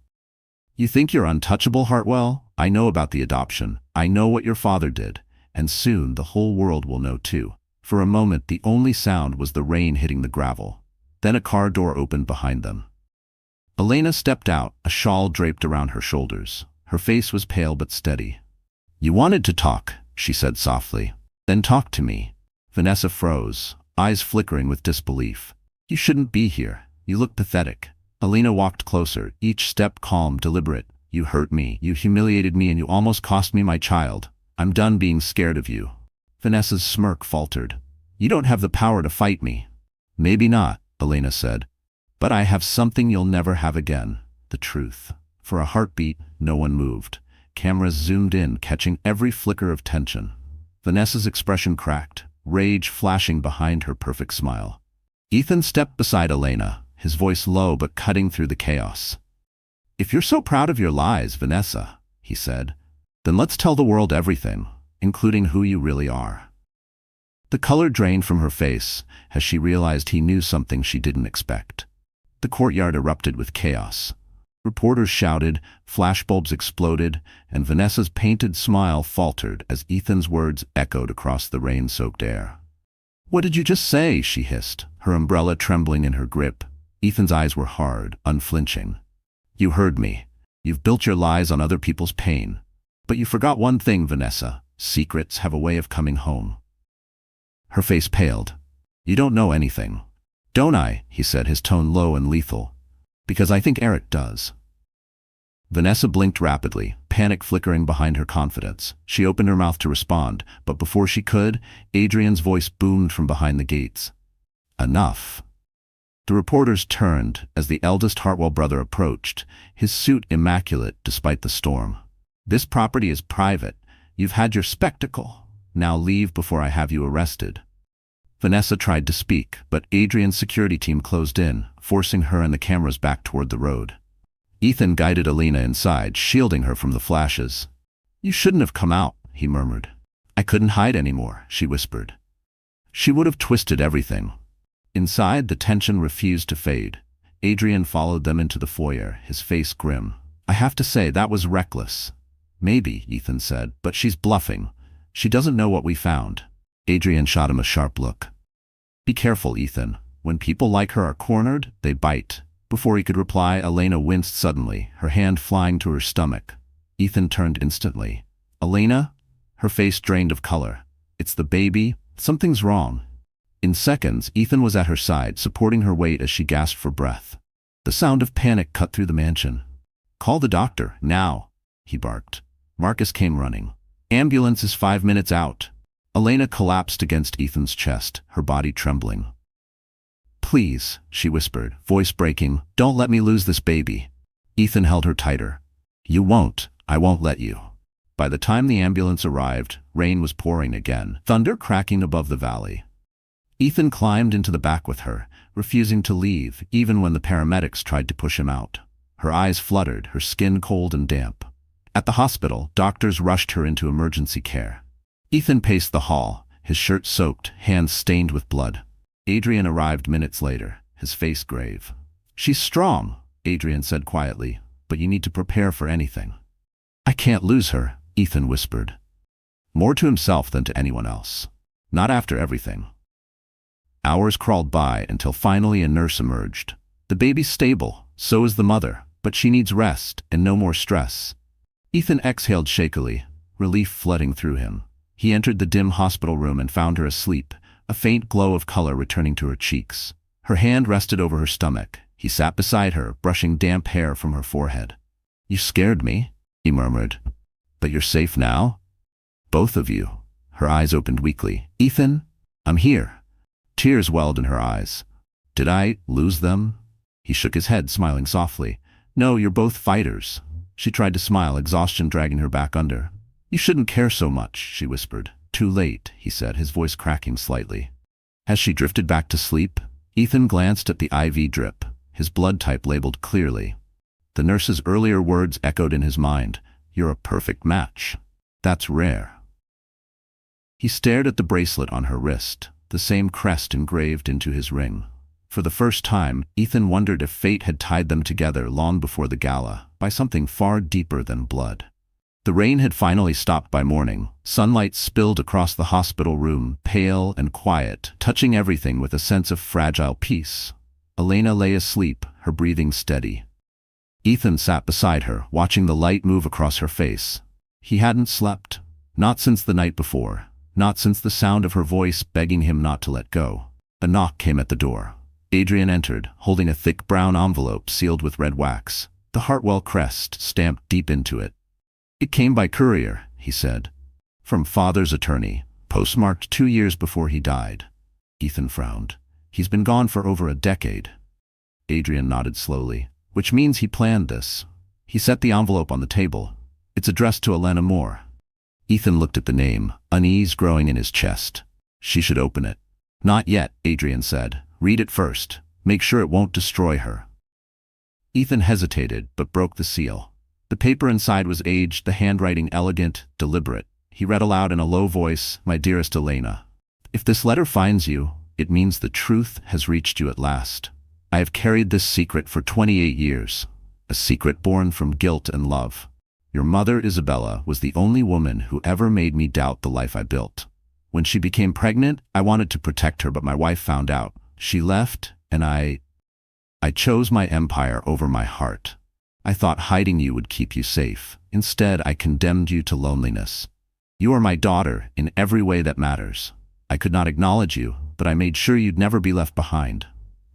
[SPEAKER 1] You think you're untouchable, Hartwell? I know about the adoption. I know what your father did. And soon the whole world will know too. For a moment, the only sound was the rain hitting the gravel. Then a car door opened behind them. Elena stepped out, a shawl draped around her shoulders. Her face was pale but steady. You wanted to talk, she said softly. Then talk to me. Vanessa froze, eyes flickering with disbelief. You shouldn't be here. You look pathetic. Elena walked closer, each step calm, deliberate. You hurt me, you humiliated me, and you almost cost me my child. I'm done being scared of you. Vanessa's smirk faltered. You don't have the power to fight me. Maybe not, Elena said. But I have something you'll never have again. The truth. For a heartbeat, no one moved. Cameras zoomed in, catching every flicker of tension. Vanessa's expression cracked, rage flashing behind her perfect smile. Ethan stepped beside Elena, his voice low but cutting through the chaos. If you're so proud of your lies, Vanessa, he said, then let's tell the world everything, including who you really are. The color drained from her face as she realized he knew something she didn't expect. The courtyard erupted with chaos. Reporters shouted, flashbulbs exploded, and Vanessa's painted smile faltered as Ethan's words echoed across the rain-soaked air. What did you just say? She hissed, her umbrella trembling in her grip. Ethan's eyes were hard, unflinching. You heard me. You've built your lies on other people's pain. But you forgot one thing, Vanessa. Secrets have a way of coming home. Her face paled. You don't know anything. Don't I? He said, his tone low and lethal. Because I think Eric does. Vanessa blinked rapidly, panic flickering behind her confidence. She opened her mouth to respond, but before she could, Adrian's voice boomed from behind the gates. Enough. The reporters turned as the eldest Hartwell brother approached, his suit immaculate despite the storm. This property is private. You've had your spectacle. Now leave before I have you arrested. Vanessa tried to speak, but Adrian's security team closed in, forcing her and the cameras back toward the road. Ethan guided Elena inside, shielding her from the flashes. You shouldn't have come out, he murmured. I couldn't hide anymore, she whispered. She would have twisted everything. Inside, the tension refused to fade. Adrian followed them into the foyer, his face grim. I have to say, that was reckless. Maybe, Ethan said, but she's bluffing. She doesn't know what we found. Adrian shot him a sharp look. Be careful, Ethan. When people like her are cornered, they bite. Before he could reply, Elena winced suddenly, her hand flying to her stomach. Ethan turned instantly. Elena? Her face drained of color. It's the baby. Something's wrong. In seconds, Ethan was at her side, supporting her weight as she gasped for breath. The sound of panic cut through the mansion. Call the doctor, now, he barked. Marcus came running. Ambulance is 5 minutes out. Elena collapsed against Ethan's chest, her body trembling. Please, she whispered, voice breaking, don't let me lose this baby. Ethan held her tighter. You won't. I won't let you. By the time the ambulance arrived, rain was pouring again, thunder cracking above the valley. Ethan climbed into the back with her, refusing to leave, even when the paramedics tried to push him out. Her eyes fluttered, her skin cold and damp. At the hospital, doctors rushed her into emergency care. Ethan paced the hall, his shirt soaked, hands stained with blood. Adrian arrived minutes later, his face grave. She's strong, Adrian said quietly, but you need to prepare for anything. I can't lose her, Ethan whispered. More to himself than to anyone else. Not after everything. Hours crawled by until finally a nurse emerged. The baby's stable, so is the mother, but she needs rest and no more stress. Ethan exhaled shakily. relief flooding through him. He entered the dim hospital room and found her asleep, a faint glow of color returning to her cheeks. Her hand rested over her stomach. He sat beside her, brushing damp hair from her forehead. "You scared me," he murmured. "But you're safe now?" "Both of you." Her eyes opened weakly. "Ethan, I'm here." Tears welled in her eyes. "Did I lose them?" He shook his head, smiling softly. "No, you're both fighters." She tried to smile, exhaustion dragging her back under. "You shouldn't care so much," she whispered. "Too late," he said, his voice cracking slightly. As she drifted back to sleep, Ethan glanced at the IV drip, his blood type labeled clearly. The nurse's earlier words echoed in his mind. "You're a perfect match. That's rare." He stared at the bracelet on her wrist, the same crest engraved into his ring. For the first time, Ethan wondered if fate had tied them together long before the gala, by something far deeper than blood. The rain had finally stopped by morning. Sunlight spilled across the hospital room, pale and quiet, touching everything with a sense of fragile peace. Elena lay asleep, her breathing steady. Ethan sat beside her, watching the light move across her face. He hadn't slept. Not since the night before. Not since the sound of her voice begging him not to let go. A knock came at the door. Adrian entered, holding a thick brown envelope sealed with red wax, the Hartwell crest stamped deep into it. "It came by courier," he said. "From father's attorney, postmarked 2 years before he died." Ethan frowned. "He's been gone for over a decade." Adrian nodded slowly. "Which means he planned this." He set the envelope on the table. "It's addressed to Elena Moore." Ethan looked at the name, unease growing in his chest. She should open it. "Not yet," Adrian said. "Read it first. Make sure it won't destroy her." Ethan hesitated, but broke the seal. The paper inside was aged, the handwriting elegant, deliberate. He read aloud in a low voice, "My dearest Elena, if this letter finds you, it means the truth has reached you at last. I have carried this secret for 28 years, a secret born from guilt and love. Your mother, Isabella, was the only woman who ever made me doubt the life I built. When she became pregnant, I wanted to protect her, but my wife found out. She left, and I chose my empire over my heart. I thought hiding you would keep you safe. Instead, I condemned you to loneliness. You are my daughter in every way that matters. I could not acknowledge you, but I made sure you'd never be left behind.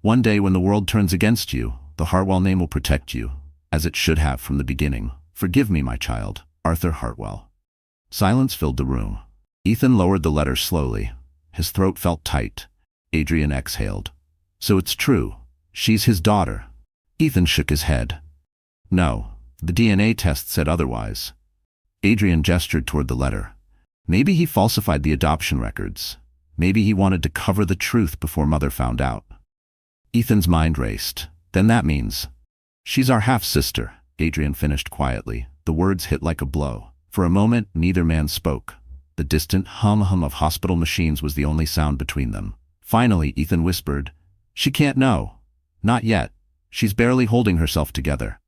[SPEAKER 1] One day when the world turns against you, the Hartwell name will protect you, as it should have from the beginning. Forgive me, my child, Arthur Hartwell." Silence filled the room. Ethan lowered the letter slowly. His throat felt tight. Adrian exhaled. "So it's true. She's his daughter." Ethan shook his head. "No, the DNA test said otherwise." Adrian gestured toward the letter. "Maybe he falsified the adoption records. Maybe he wanted to cover the truth before Mother found out." Ethan's mind raced. "Then that means—" "She's our half-sister," Adrian finished quietly. The words hit like a blow. For a moment, neither man spoke. The distant hum of hospital machines was the only sound between them. Finally, Ethan whispered, "She can't know. Not yet. She's barely holding herself together."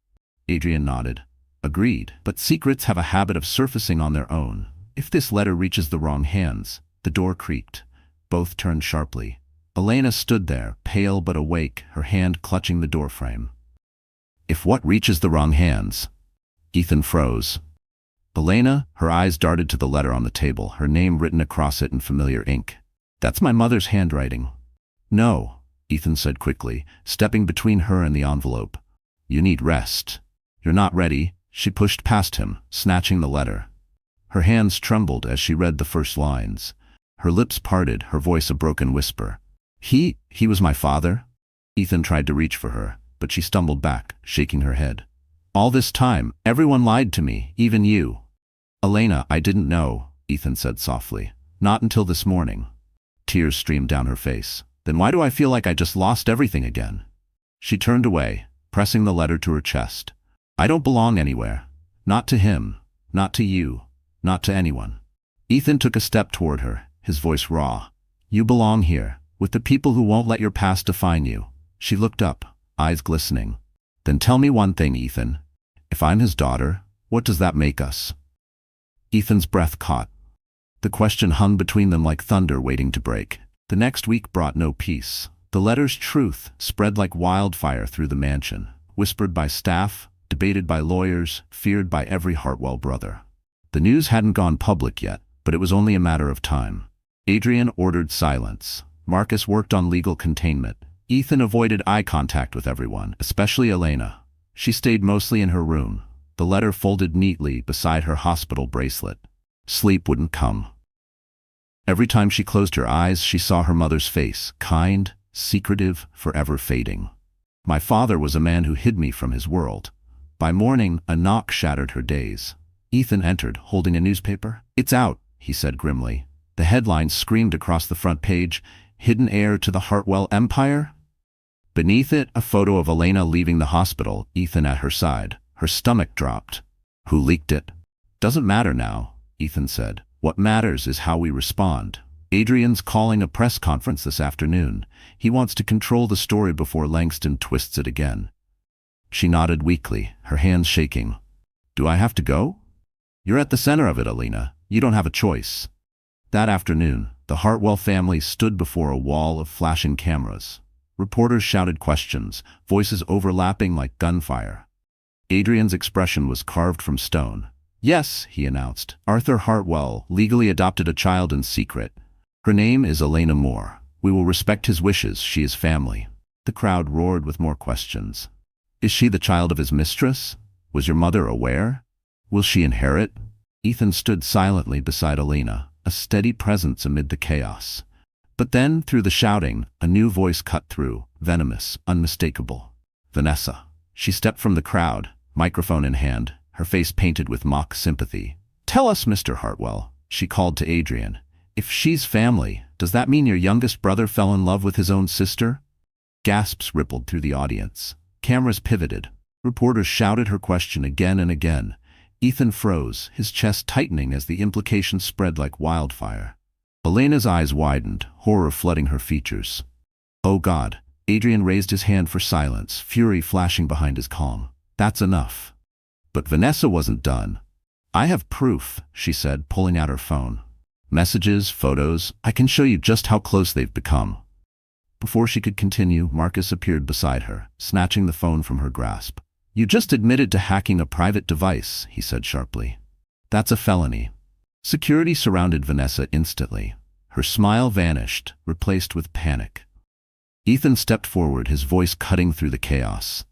[SPEAKER 1] Adrian nodded. "Agreed. But secrets have a habit of surfacing on their own. If this letter reaches the wrong hands—" The door creaked. Both turned sharply. Elena stood there, pale but awake, her hand clutching the doorframe. "If what reaches the wrong hands?" Ethan froze. Elena, her eyes darted to the letter on the table, her name written across it in familiar ink. "That's my mother's handwriting." "No," Ethan said quickly, stepping between her and the envelope. "You need rest. You're not ready." She pushed past him, snatching the letter. Her hands trembled as she read the first lines. Her lips parted, her voice a broken whisper. He was my father?" Ethan tried to reach for her, but she stumbled back, shaking her head. "All this time, everyone lied to me, even you." "Elena, I didn't know," Ethan said softly. "Not until this morning." Tears streamed down her face. "Then why do I feel like I just lost everything again?" She turned away, pressing the letter to her chest. "I don't belong anywhere. Not to him. Not to you. Not to anyone." Ethan took a step toward her, his voice raw. "You belong here, with the people who won't let your past define you." She looked up, eyes glistening. "Then tell me one thing, Ethan. If I'm his daughter, what does that make us?" Ethan's breath caught. The question hung between them like thunder waiting to break. The next week brought no peace. The letter's truth spread like wildfire through the mansion, whispered by staff, debated by lawyers, feared by every Hartwell brother. The news hadn't gone public yet, but it was only a matter of time. Adrian ordered silence. Marcus worked on legal containment. Ethan avoided eye contact with everyone, especially Elena. She stayed mostly in her room, the letter folded neatly beside her hospital bracelet. Sleep wouldn't come. Every time she closed her eyes, she saw her mother's face, kind, secretive, forever fading. My father was a man who hid me from his world. By morning, a knock shattered her days. Ethan entered, holding a newspaper. "It's out," he said grimly. The headline screamed across the front page, "Hidden Heir to the Hartwell Empire?" Beneath it, a photo of Elena leaving the hospital, Ethan at her side. Her stomach dropped. "Who leaked it?" "Doesn't matter now," Ethan said. "What matters is how we respond. Adrian's calling a press conference this afternoon. He wants to control the story before Langston twists it again." She nodded weakly, her hands shaking. "Do I have to go?" "You're at the center of it, Elena. You don't have a choice." That afternoon, the Hartwell family stood before a wall of flashing cameras. Reporters shouted questions, voices overlapping like gunfire. Adrian's expression was carved from stone. "Yes," he announced, "Arthur Hartwell legally adopted a child in secret. Her name is Elena Moore. We will respect his wishes. She is family." The crowd roared with more questions. "Is she the child of his mistress? Was your mother aware? Will she inherit?" Ethan stood silently beside Elena, a steady presence amid the chaos. But then, through the shouting, a new voice cut through, venomous, unmistakable. "Vanessa." She stepped from the crowd, microphone in hand, her face painted with mock sympathy. "Tell us, Mr. Hartwell," she called to Adrian. "If she's family, does that mean your youngest brother fell in love with his own sister?" Gasps rippled through the audience. Cameras pivoted. Reporters shouted her question again and again. Ethan froze, his chest tightening as the implications spread like wildfire. Elena's eyes widened, horror flooding her features. "Oh God." Adrian raised his hand for silence, fury flashing behind his calm. "That's enough." But Vanessa wasn't done. "I have proof," she said, pulling out her phone. "Messages, photos, I can show you just how close they've become." Before she could continue, Marcus appeared beside her, snatching the phone from her grasp. "You just admitted to hacking a private device," he said sharply. "That's a felony." Security surrounded Vanessa instantly. Her smile vanished, replaced with panic. Ethan stepped forward, his voice cutting through the chaos.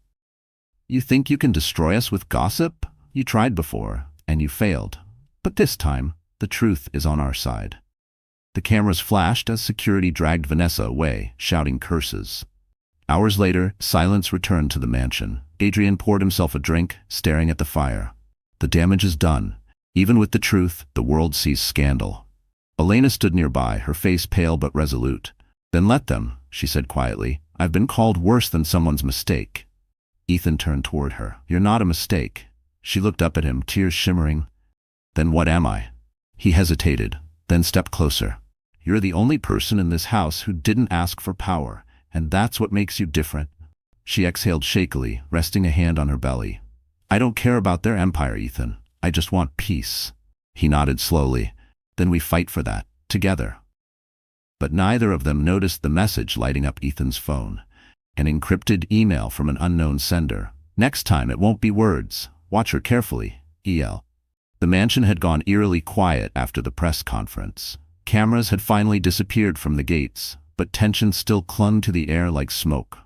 [SPEAKER 1] "You think you can destroy us with gossip? You tried before, and you failed. But this time, the truth is on our side." The cameras flashed as security dragged Vanessa away, shouting curses. Hours later, silence returned to the mansion. Adrian poured himself a drink, staring at the fire. The damage is done. Even with the truth, the world sees scandal. Elena stood nearby, her face pale but resolute. "Then let them," she said quietly. "I've been called worse than someone's mistake." Ethan turned toward her. "You're not a mistake." She looked up at him, tears shimmering. "Then what am I?" He hesitated, then stepped closer. "You're the only person in this house who didn't ask for power, and that's what makes you different." She exhaled shakily, resting a hand on her belly. "I don't care about their empire, Ethan. I just want peace." He nodded slowly. "Then we fight for that, together." But neither of them noticed the message lighting up Ethan's phone. An encrypted email from an unknown sender. "Next time it won't be words. Watch her carefully, EL." The mansion had gone eerily quiet after the press conference. Cameras had finally disappeared from the gates, but tension still clung to the air like smoke.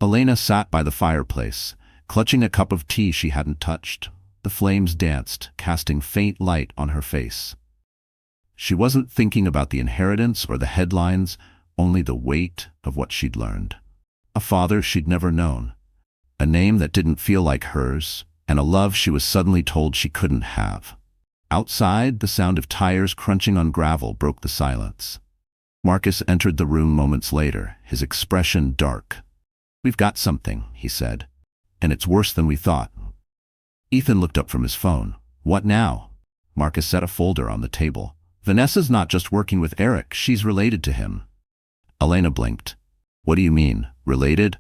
[SPEAKER 1] Elena sat by the fireplace, clutching a cup of tea she hadn't touched. The flames danced, casting faint light on her face. She wasn't thinking about the inheritance or the headlines, only the weight of what she'd learned. A father she'd never known, a name that didn't feel like hers, and a love she was suddenly told she couldn't have. Outside, the sound of tires crunching on gravel broke the silence. Marcus entered the room moments later, his expression dark. "We've got something," he said, "and it's worse than we thought." Ethan looked up from his phone. "What now?" Marcus set a folder on the table. "Vanessa's not just working with Eric, she's related to him." Elena blinked. "What do you mean, related?"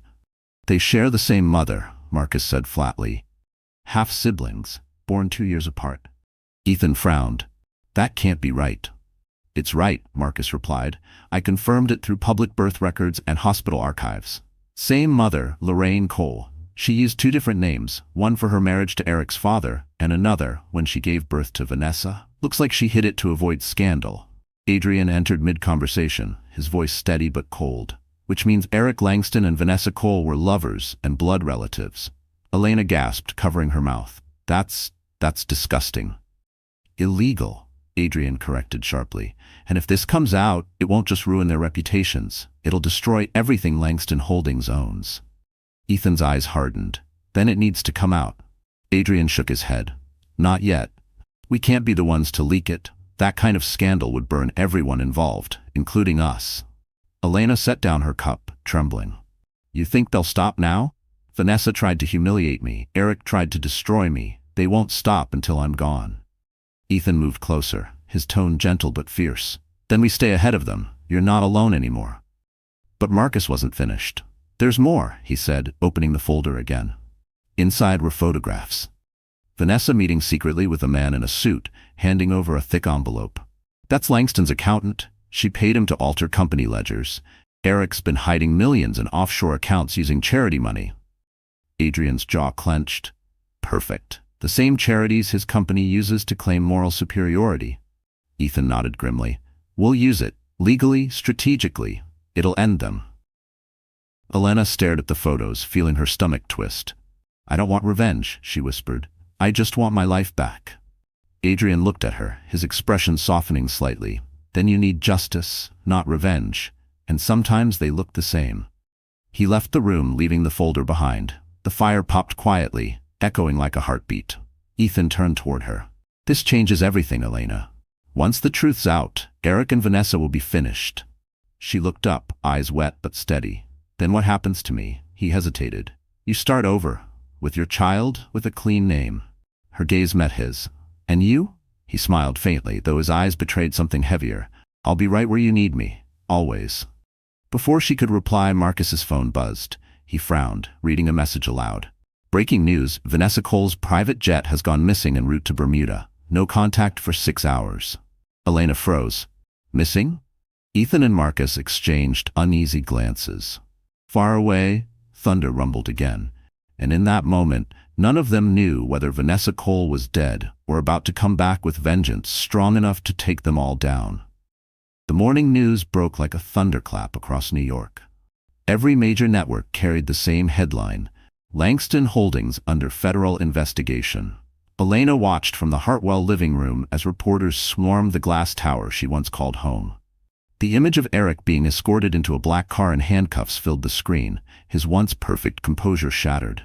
[SPEAKER 1] "They share the same mother," Marcus said flatly. "Half-siblings, born 2 years apart." Ethan frowned. "That can't be right." "It's right," Marcus replied. "I confirmed it through public birth records and hospital archives. Same mother, Lorraine Cole. She used two different names, one for her marriage to Eric's father, and another when she gave birth to Vanessa. Looks like she hid it to avoid scandal. Adrian entered mid-conversation, his voice steady but cold. Which means Eric Langston and Vanessa Cole were lovers and blood relatives. Elena gasped, covering her mouth. That's disgusting. Illegal, Adrian corrected sharply. And if this comes out, it won't just ruin their reputations. It'll destroy everything Langston Holdings owns. Ethan's eyes hardened. Then it needs to come out. Adrian shook his head. Not yet. We can't be the ones to leak it. That kind of scandal would burn everyone involved, including us. Elena set down her cup, trembling. You think they'll stop now? Vanessa tried to humiliate me. Eric tried to destroy me. They won't stop until I'm gone. Ethan moved closer, his tone gentle but fierce. Then we stay ahead of them. You're not alone anymore. But Marcus wasn't finished. There's more, he said, opening the folder again. Inside were photographs. Vanessa meeting secretly with a man in a suit, handing over a thick envelope. That's Langston's accountant. She paid him to alter company ledgers. Eric's been hiding millions in offshore accounts using charity money. Adrian's jaw clenched. Perfect. The same charities his company uses to claim moral superiority. Ethan nodded grimly. We'll use it. Legally, strategically. It'll end them. Elena stared at the photos, feeling her stomach twist. I don't want revenge, she whispered. I just want my life back. Adrian looked at her, his expression softening slightly. Then you need justice, not revenge, and sometimes they look the same. He left the room, leaving the folder behind. The fire popped quietly, echoing like a heartbeat. Ethan turned toward her. This changes everything, Elena. Once the truth's out, Eric and Vanessa will be finished. She looked up, eyes wet but steady. Then what happens to me? He hesitated. You start over, with your child, with a clean name. Her gaze met his. And you? He smiled faintly, though his eyes betrayed something heavier. I'll be right where you need me, always. Before she could reply, Marcus's phone buzzed. He frowned, reading a message aloud. Breaking news, Vanessa Cole's private jet has gone missing en route to Bermuda. No contact for 6 hours. Elena froze. Missing? Ethan and Marcus exchanged uneasy glances. Far away, thunder rumbled again. And in that moment, none of them knew whether Vanessa Cole was dead or about to come back with vengeance strong enough to take them all down. The morning news broke like a thunderclap across New York. Every major network carried the same headline: Langston Holdings under federal investigation. Elena watched from the Hartwell living room as reporters swarmed the glass tower she once called home. The image of Eric being escorted into a black car in handcuffs filled the screen, his once perfect composure shattered.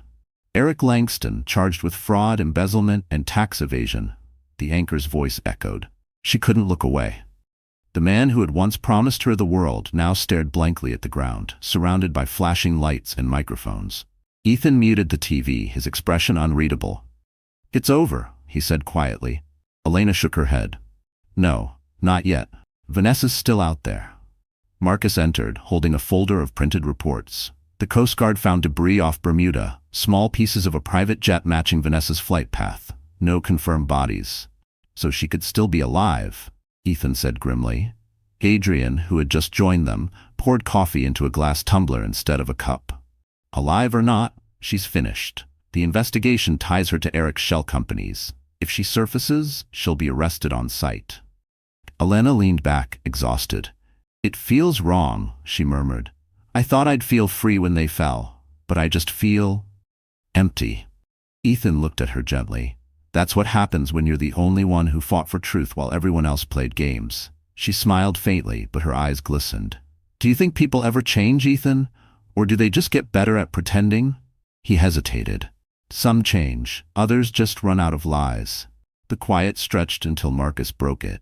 [SPEAKER 1] Eric Langston, charged with fraud, embezzlement, and tax evasion. The anchor's voice echoed. She couldn't look away. The man who had once promised her the world now stared blankly at the ground, surrounded by flashing lights and microphones. Ethan muted the TV, his expression unreadable. It's over, he said quietly. Elena shook her head. No, not yet. Vanessa's still out there. Marcus entered, holding a folder of printed reports. The Coast Guard found debris off Bermuda, small pieces of a private jet matching Vanessa's flight path. No confirmed bodies. So she could still be alive, Ethan said grimly. Adrian, who had just joined them, poured coffee into a glass tumbler instead of a cup. Alive or not, she's finished. The investigation ties her to Eric's shell companies. If she surfaces, she'll be arrested on sight. Elena leaned back, exhausted. It feels wrong, she murmured. I thought I'd feel free when they fell, but I just feel empty. Ethan looked at her gently. That's what happens when you're the only one who fought for truth while everyone else played games. She smiled faintly, but her eyes glistened. Do you think people ever change, Ethan? Or do they just get better at pretending? He hesitated. Some change, others just run out of lies. The quiet stretched until Marcus broke it.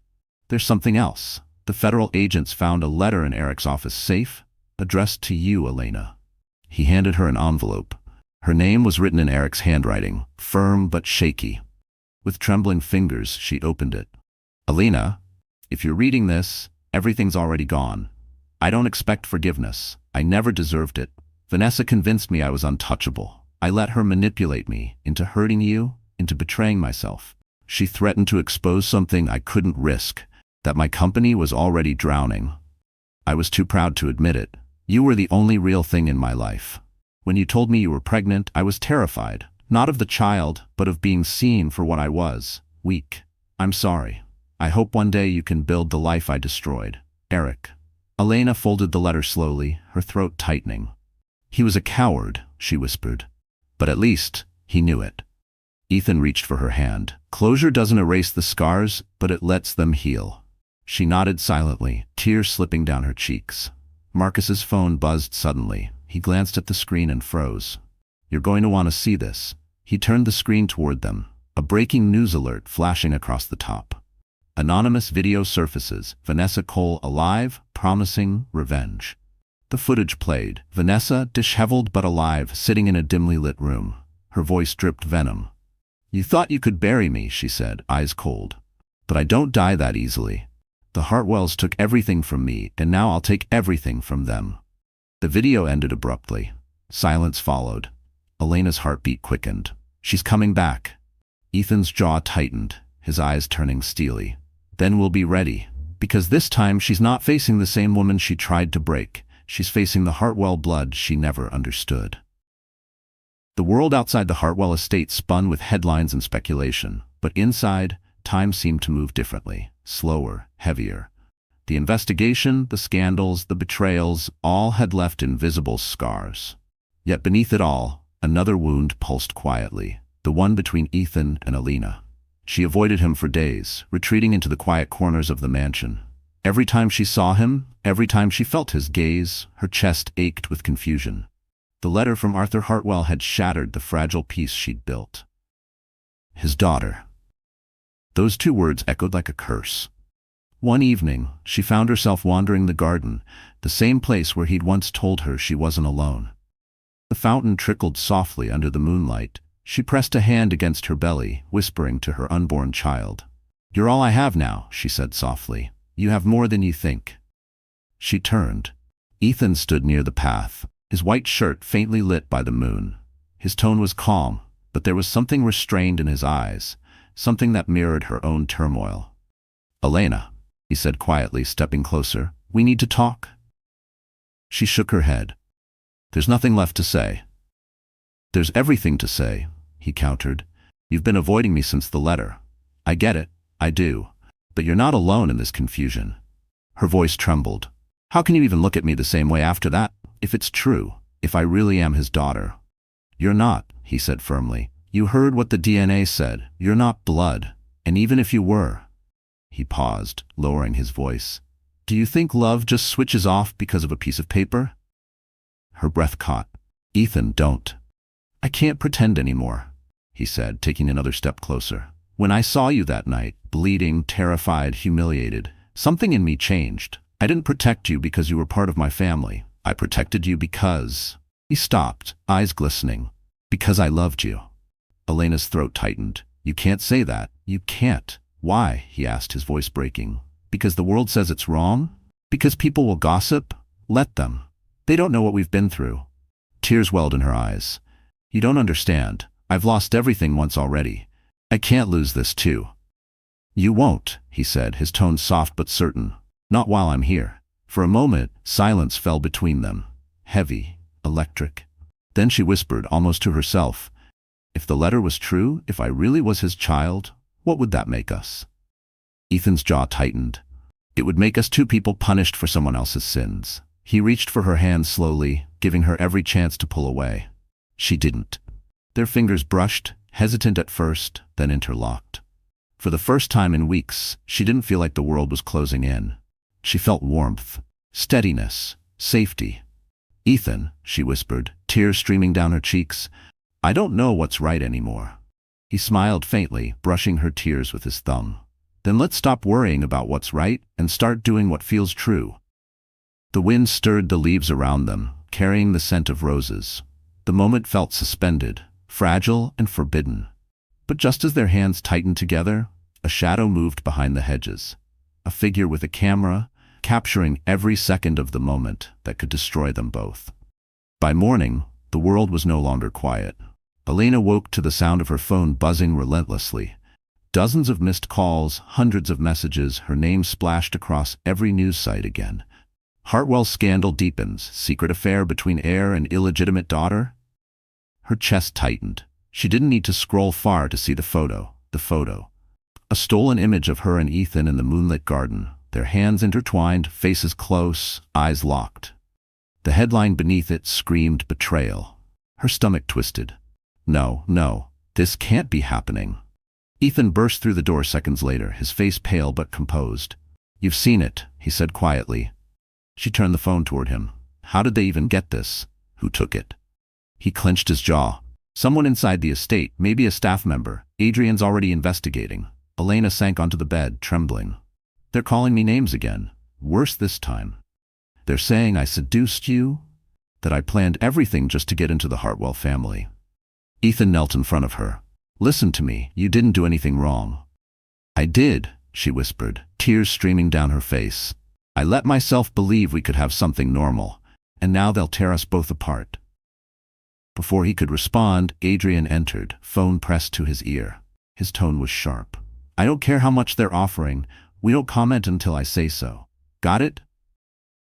[SPEAKER 1] There's something else. The federal agents found a letter in Eric's office safe, addressed to you, Elena. He handed her an envelope. Her name was written in Eric's handwriting, firm but shaky. With trembling fingers, she opened it. Elena, if you're reading this, everything's already gone. I don't expect forgiveness. I never deserved it. Vanessa convinced me I was untouchable. I let her manipulate me into hurting you, into betraying myself. She threatened to expose something I couldn't risk, that my company was already drowning. I was too proud to admit it. You were the only real thing in my life. When you told me you were pregnant, I was terrified. Not of the child, but of being seen for what I was. Weak. I'm sorry. I hope one day you can build the life I destroyed. Eric. Elena folded the letter slowly, her throat tightening. He was a coward, she whispered. But at least, he knew it. Ethan reached for her hand. Closure doesn't erase the scars, but it lets them heal. She nodded silently, tears slipping down her cheeks. Marcus's phone buzzed suddenly. He glanced at the screen and froze. You're going to want to see this. He turned the screen toward them, a breaking news alert flashing across the top. Anonymous video surfaces. Vanessa Cole alive, promising revenge. The footage played. Vanessa, disheveled but alive, sitting in a dimly lit room. Her voice dripped venom. You thought you could bury me, she said, eyes cold. But I don't die that easily. The Hartwells took everything from me, and now I'll take everything from them. The video ended abruptly. Silence followed. Elena's heartbeat quickened. She's coming back. Ethan's jaw tightened, his eyes turning steely. Then we'll be ready. Because this time she's not facing the same woman she tried to break. She's facing the Hartwell blood she never understood. The world outside the Hartwell estate spun with headlines and speculation, but inside, time seemed to move differently, slower, heavier. The investigation, the scandals, the betrayals, all had left invisible scars. Yet beneath it all, another wound pulsed quietly, the one between Ethan and Elena. She avoided him for days, retreating into the quiet corners of the mansion. Every time she saw him, every time she felt his gaze, her chest ached with confusion. The letter from Arthur Hartwell had shattered the fragile peace she'd built. His daughter. Those two words echoed like a curse. One evening, she found herself wandering the garden, the same place where he'd once told her she wasn't alone. The fountain trickled softly under the moonlight. She pressed a hand against her belly, whispering to her unborn child. You're all I have now, she said softly. You have more than you think. She turned. Ethan stood near the path, his white shirt faintly lit by the moon. His tone was calm, but there was something restrained in his eyes, something that mirrored her own turmoil. Elena, he said quietly, stepping closer, we need to talk. She shook her head. There's nothing left to say. There's everything to say, he countered. You've been avoiding me since the letter. I get it, I do. But you're not alone in this confusion. Her voice trembled. How can you even look at me the same way after that? If it's true, if I really am his daughter. You're not, he said firmly. You heard what the DNA said. You're not blood. And even if you were. He paused, lowering his voice. Do you think love just switches off because of a piece of paper? Her breath caught. Ethan, don't. I can't pretend anymore, he said, taking another step closer. When I saw you that night, bleeding, terrified, humiliated, something in me changed. I didn't protect you because you were part of my family. I protected you because... He stopped, eyes glistening. Because I loved you. Elena's throat tightened. You can't say that. You can't. Why? He asked, his voice breaking. Because the world says it's wrong? Because people will gossip? Let them. They don't know what we've been through. Tears welled in her eyes. You don't understand. I've lost everything once already. I can't lose this too. You won't, he said, his tone soft but certain. Not while I'm here. For a moment, silence fell between them. Heavy, electric. Then she whispered, almost to herself, if the letter was true, if I really was his child, what would that make us? Ethan's jaw tightened. It would make us two people punished for someone else's sins. He reached for her hand slowly, giving her every chance to pull away. She didn't. Their fingers brushed, hesitant at first, then interlocked. For the first time in weeks, she didn't feel like the world was closing in. She felt warmth, steadiness, safety. Ethan, she whispered, tears streaming down her cheeks, I don't know what's right anymore. He smiled faintly, brushing her tears with his thumb. Then let's stop worrying about what's right and start doing what feels true. The wind stirred the leaves around them, carrying the scent of roses. The moment felt suspended, fragile and forbidden. But just as their hands tightened together, a shadow moved behind the hedges. A figure with a camera, capturing every second of the moment that could destroy them both. By morning, the world was no longer quiet. Elena woke to the sound of her phone buzzing relentlessly. Dozens of missed calls, hundreds of messages, her name splashed across every news site again. Hartwell's scandal deepens, secret affair between heir and illegitimate daughter, Her chest tightened. She didn't need to scroll far to see the photo. The photo. A stolen image of her and Ethan in the moonlit garden, their hands intertwined, faces close, eyes locked. The headline beneath it screamed betrayal. Her stomach twisted. No, no, this can't be happening. Ethan burst through the door seconds later, his face pale but composed. "You've seen it," he said quietly. She turned the phone toward him. "How did they even get this? Who took it?" He clenched his jaw. "Someone inside the estate, maybe a staff member. Adrian's already investigating." Elena sank onto the bed, trembling. "They're calling me names again. Worse this time. They're saying I seduced you, that I planned everything just to get into the Hartwell family." Ethan knelt in front of her. "Listen to me, you didn't do anything wrong." "I did," she whispered, tears streaming down her face. "I let myself believe we could have something normal, and now they'll tear us both apart." Before he could respond, Adrian entered, phone pressed to his ear. His tone was sharp. "I don't care how much they're offering. We don't comment until I say so. Got it?"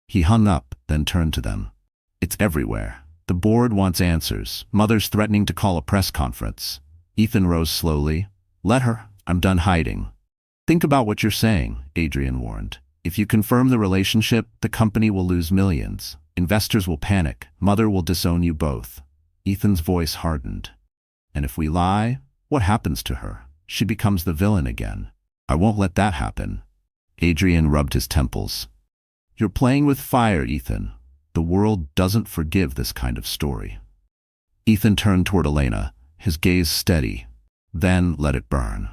[SPEAKER 1] He hung up, then turned to them. "It's everywhere. The board wants answers. Mother's threatening to call a press conference." Ethan rose slowly. "Let her. I'm done hiding." "Think about what you're saying," Adrian warned. "If you confirm the relationship, the company will lose millions. Investors will panic. Mother will disown you both." Ethan's voice hardened. "And if we lie, what happens to her? She becomes the villain again. I won't let that happen." Adrian rubbed his temples. "You're playing with fire, Ethan. The world doesn't forgive this kind of story." Ethan turned toward Elena, his gaze steady. "Then let it burn."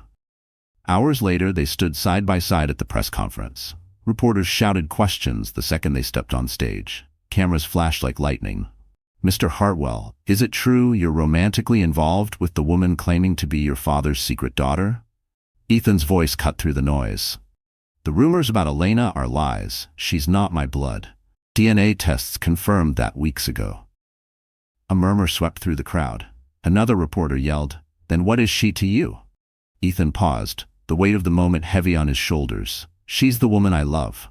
[SPEAKER 1] Hours later, they stood side by side at the press conference. Reporters shouted questions the second they stepped on stage. Cameras flashed like lightning. "Mr. Hartwell, is it true you're romantically involved with the woman claiming to be your father's secret daughter?" Ethan's voice cut through the noise. "The rumors about Elena are lies. She's not my blood. DNA tests confirmed that weeks ago." A murmur swept through the crowd. Another reporter yelled, "Then what is she to you?" Ethan paused, the weight of the moment heavy on his shoulders. "She's the woman I love."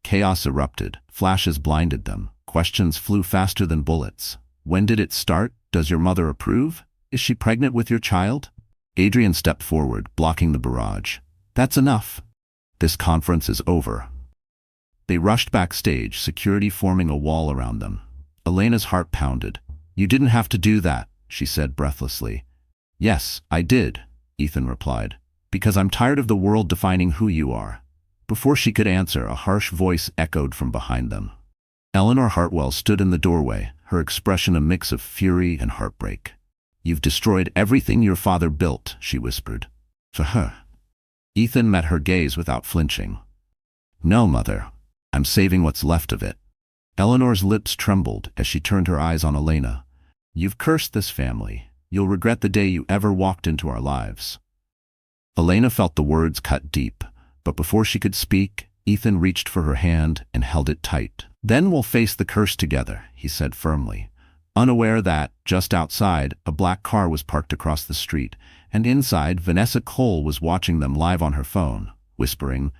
[SPEAKER 1] Chaos erupted. Flashes blinded them. Questions flew faster than bullets. "When did it start? Does your mother approve? Is she pregnant with your child?" Adrian stepped forward, blocking the barrage. "That's enough. This conference is over." They rushed backstage, security forming a wall around them. Elena's heart pounded. "You didn't have to do that," she said breathlessly. "Yes, I did," Ethan replied, "because I'm tired of the world defining who you are." Before she could answer, a harsh voice echoed from behind them. Eleanor Hartwell stood in the doorway, her expression a mix of fury and heartbreak. "You've destroyed everything your father built," she whispered. "For her." Ethan met her gaze without flinching. "No, Mother. I'm saving what's left of it." Eleanor's lips trembled as she turned her eyes on Elena. "You've cursed this family. You'll regret the day you ever walked into our lives." Elena felt the words cut deep, but before she could speak, Ethan reached for her hand and held it tight. "Then we'll face the curse together," he said firmly, unaware that, just outside, a black car was parked across the street, and inside, Vanessa Cole was watching them live on her phone, whispering,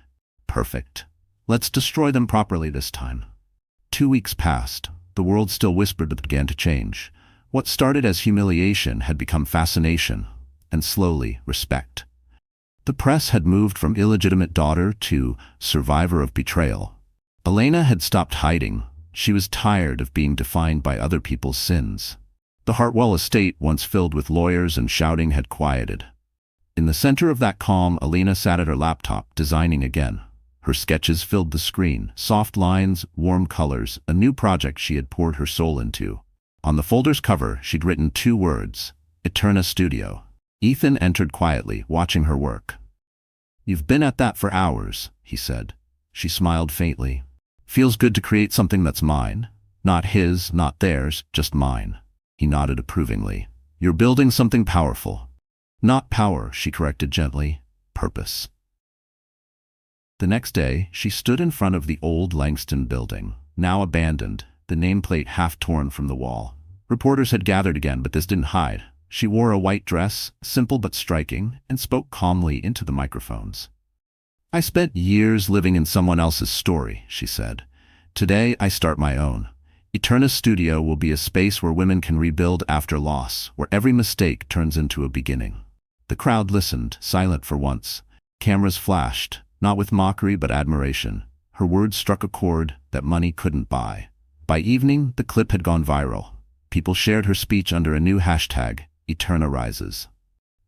[SPEAKER 1] "Perfect. Let's destroy them properly this time." 2 weeks passed. The world still whispered but began to change. What started as humiliation had become fascination, and slowly, respect. The press had moved from illegitimate daughter to survivor of betrayal. Elena had stopped hiding. She was tired of being defined by other people's sins. The Hartwell estate, once filled with lawyers and shouting, had quieted. In the center of that calm, Elena sat at her laptop, designing again. Her sketches filled the screen, soft lines, warm colors, a new project she had poured her soul into. On the folder's cover, she'd written 2 words, Eterna Studio. Ethan entered quietly, watching her work. "You've been at that for hours," he said. She smiled faintly. "Feels good to create something that's mine. Not his, not theirs, just mine." He nodded approvingly. "You're building something powerful." "Not power," she corrected gently. "Purpose." The next day, she stood in front of the old Langston building, now abandoned, the nameplate half torn from the wall. Reporters had gathered again, but this didn't hide. She wore a white dress, simple but striking, and spoke calmly into the microphones. "I spent years living in someone else's story," she said. "Today I start my own. Eterna's studio will be a space where women can rebuild after loss, where every mistake turns into a beginning. The crowd listened, silent for once. Cameras flashed, not with mockery but admiration. Her words struck a chord that money couldn't buy. By evening, the clip had gone viral. People shared her speech under a new hashtag, Eterna Rises.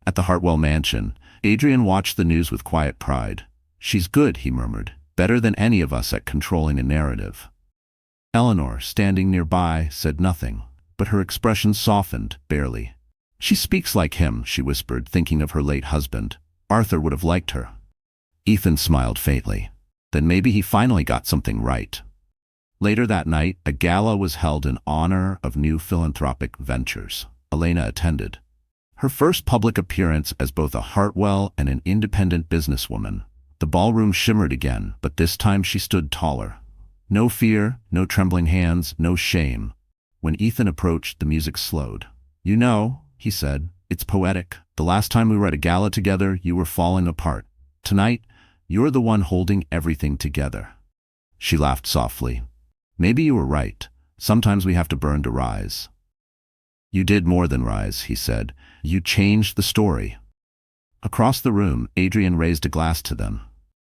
[SPEAKER 1] At the Hartwell mansion, Adrian watched the news with quiet pride. "She's good," he murmured, "better than any of us at controlling a narrative." Eleanor, standing nearby, said nothing, but her expression softened, barely. "She speaks like him," she whispered, thinking of her late husband. "Arthur would have liked her." Ethan smiled faintly. Then maybe he finally got something right. Later that night, a gala was held in honor of new philanthropic ventures. Elena attended. Her first public appearance as both a Hartwell and an independent businesswoman. The ballroom shimmered again, but this time she stood taller. No fear, no trembling hands, no shame. When Ethan approached, the music slowed. "You know," he said, "it's poetic. The last time we were at a gala together, you were falling apart. Tonight, you're the one holding everything together." She laughed softly. "Maybe you were right. Sometimes we have to burn to rise." "You did more than rise," he said. "You changed the story." Across the room, Adrian raised a glass to them.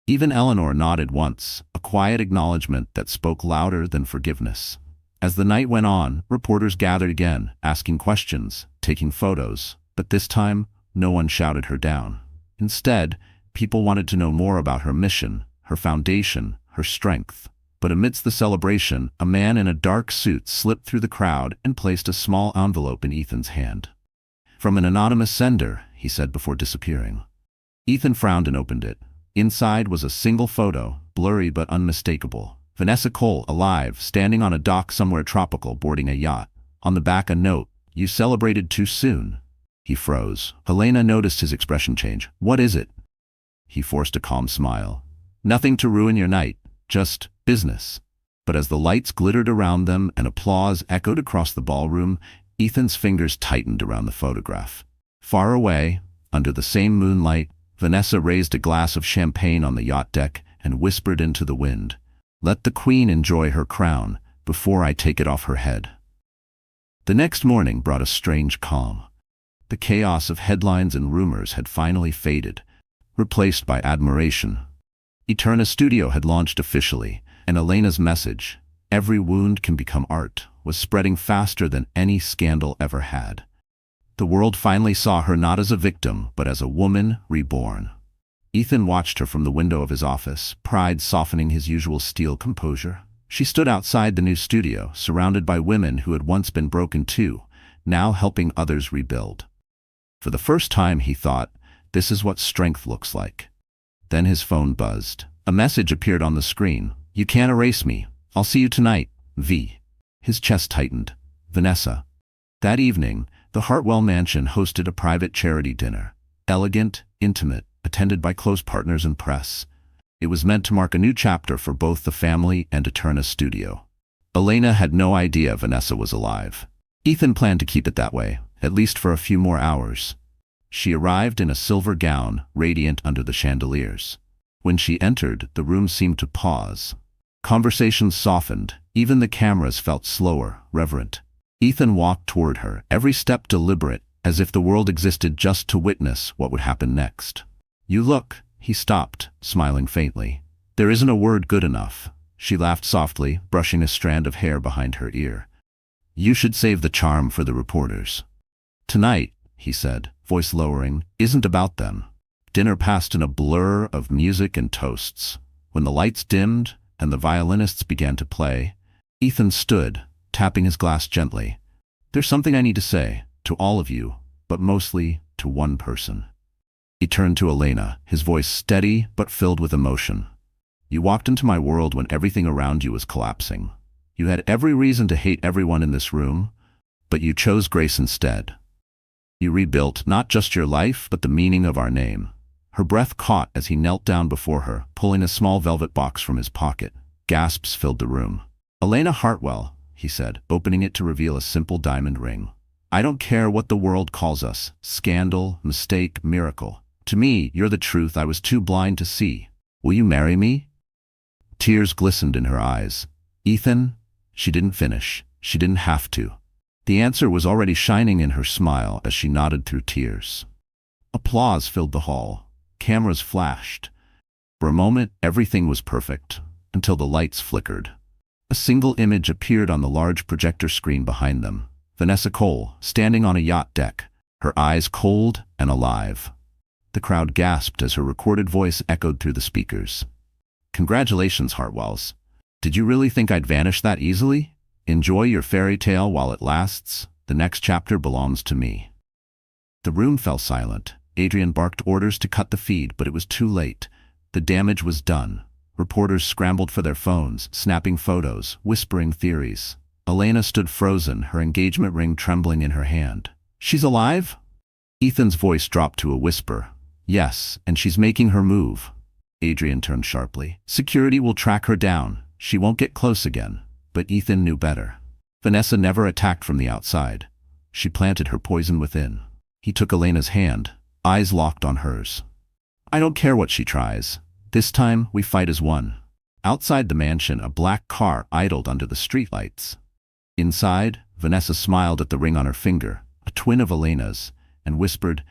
[SPEAKER 1] Even Eleanor nodded once, a quiet acknowledgement that spoke louder than forgiveness. As the night went on, reporters gathered again, asking questions, taking photos, but this time, no one shouted her down. Instead, people wanted to know more about her mission, her foundation, her strength. But amidst the celebration, a man in a dark suit slipped through the crowd and placed a small envelope in Ethan's hand. "From an anonymous sender," he said before disappearing. Ethan frowned and opened it. Inside was a single photo, blurry but unmistakable. Vanessa Cole, alive, standing on a dock somewhere tropical, boarding a yacht. On the back a note, "You celebrated too soon." He froze. Helena noticed his expression change. "What is it?" He forced a calm smile. "Nothing to ruin your night, just business." But as the lights glittered around them and applause echoed across the ballroom, Ethan's fingers tightened around the photograph. Far away, under the same moonlight, Vanessa raised a glass of champagne on the yacht deck and whispered into the wind, "Let the queen enjoy her crown before I take it off her head." The next morning brought a strange calm. The chaos of headlines and rumors had finally faded, replaced by admiration. Eterna Studio had launched officially, and Elena's message, "Every wound can become art," was spreading faster than any scandal ever had. The world finally saw her not as a victim, but as a woman reborn. Ethan watched her from the window of his office, pride softening his usual steel composure. She stood outside the new studio, surrounded by women who had once been broken too, now helping others rebuild. For the first time, he thought, this is what strength looks like. Then his phone buzzed. A message appeared on the screen. "You can't erase me. I'll see you tonight, V." His chest tightened. Vanessa. That evening, the Hartwell mansion hosted a private charity dinner. Elegant, intimate, attended by close partners and press. It was meant to mark a new chapter for both the family and Eterna Studio. Elena had no idea Vanessa was alive. Ethan planned to keep it that way, at least for a few more hours. She arrived in a silver gown, radiant under the chandeliers. When she entered, the room seemed to pause. Conversations softened. Even the cameras felt slower, reverent. Ethan walked toward her, every step deliberate, as if the world existed just to witness what would happen next. "You look," he stopped, smiling faintly. "There isn't a word good enough." She laughed softly, brushing a strand of hair behind her ear. "You should save the charm for the reporters." "Tonight," he said, voice lowering, "isn't about them." Dinner passed in a blur of music and toasts. When the lights dimmed and the violinists began to play, Ethan stood, tapping his glass gently. "There's something I need to say, to all of you, but mostly to one person." He turned to Elena, his voice steady but filled with emotion. "You walked into my world when everything around you was collapsing. You had every reason to hate everyone in this room, but you chose grace instead. You rebuilt not just your life, but the meaning of our name." Her breath caught as he knelt down before her, pulling a small velvet box from his pocket. Gasps filled the room. "Elena Hartwell," he said, opening it to reveal a simple diamond ring. "I don't care what the world calls us, scandal, mistake, miracle. To me, you're the truth I was too blind to see. Will you marry me?" Tears glistened in her eyes. "Ethan," she didn't finish. She didn't have to. The answer was already shining in her smile as she nodded through tears. Applause filled the hall. Cameras flashed. For a moment, everything was perfect, until the lights flickered. A single image appeared on the large projector screen behind them. Vanessa Cole, standing on a yacht deck, her eyes cold and alive. The crowd gasped as her recorded voice echoed through the speakers. "Congratulations, Hartwells. Did you really think I'd vanish that easily? Enjoy your fairy tale while it lasts. The next chapter belongs to me." The room fell silent. Adrian barked orders to cut the feed, but it was too late. The damage was done. Reporters scrambled for their phones, snapping photos, whispering theories. Elena stood frozen, her engagement ring trembling in her hand. "She's alive?" Ethan's voice dropped to a whisper. "Yes, and she's making her move." Adrian turned sharply. "Security will track her down. She won't get close again." But Ethan knew better. Vanessa never attacked from the outside. She planted her poison within. He took Elena's hand, eyes locked on hers. "I don't care what she tries. This time, we fight as one." Outside the mansion, a black car idled under the streetlights. Inside, Vanessa smiled at the ring on her finger, a twin of Elena's, and whispered,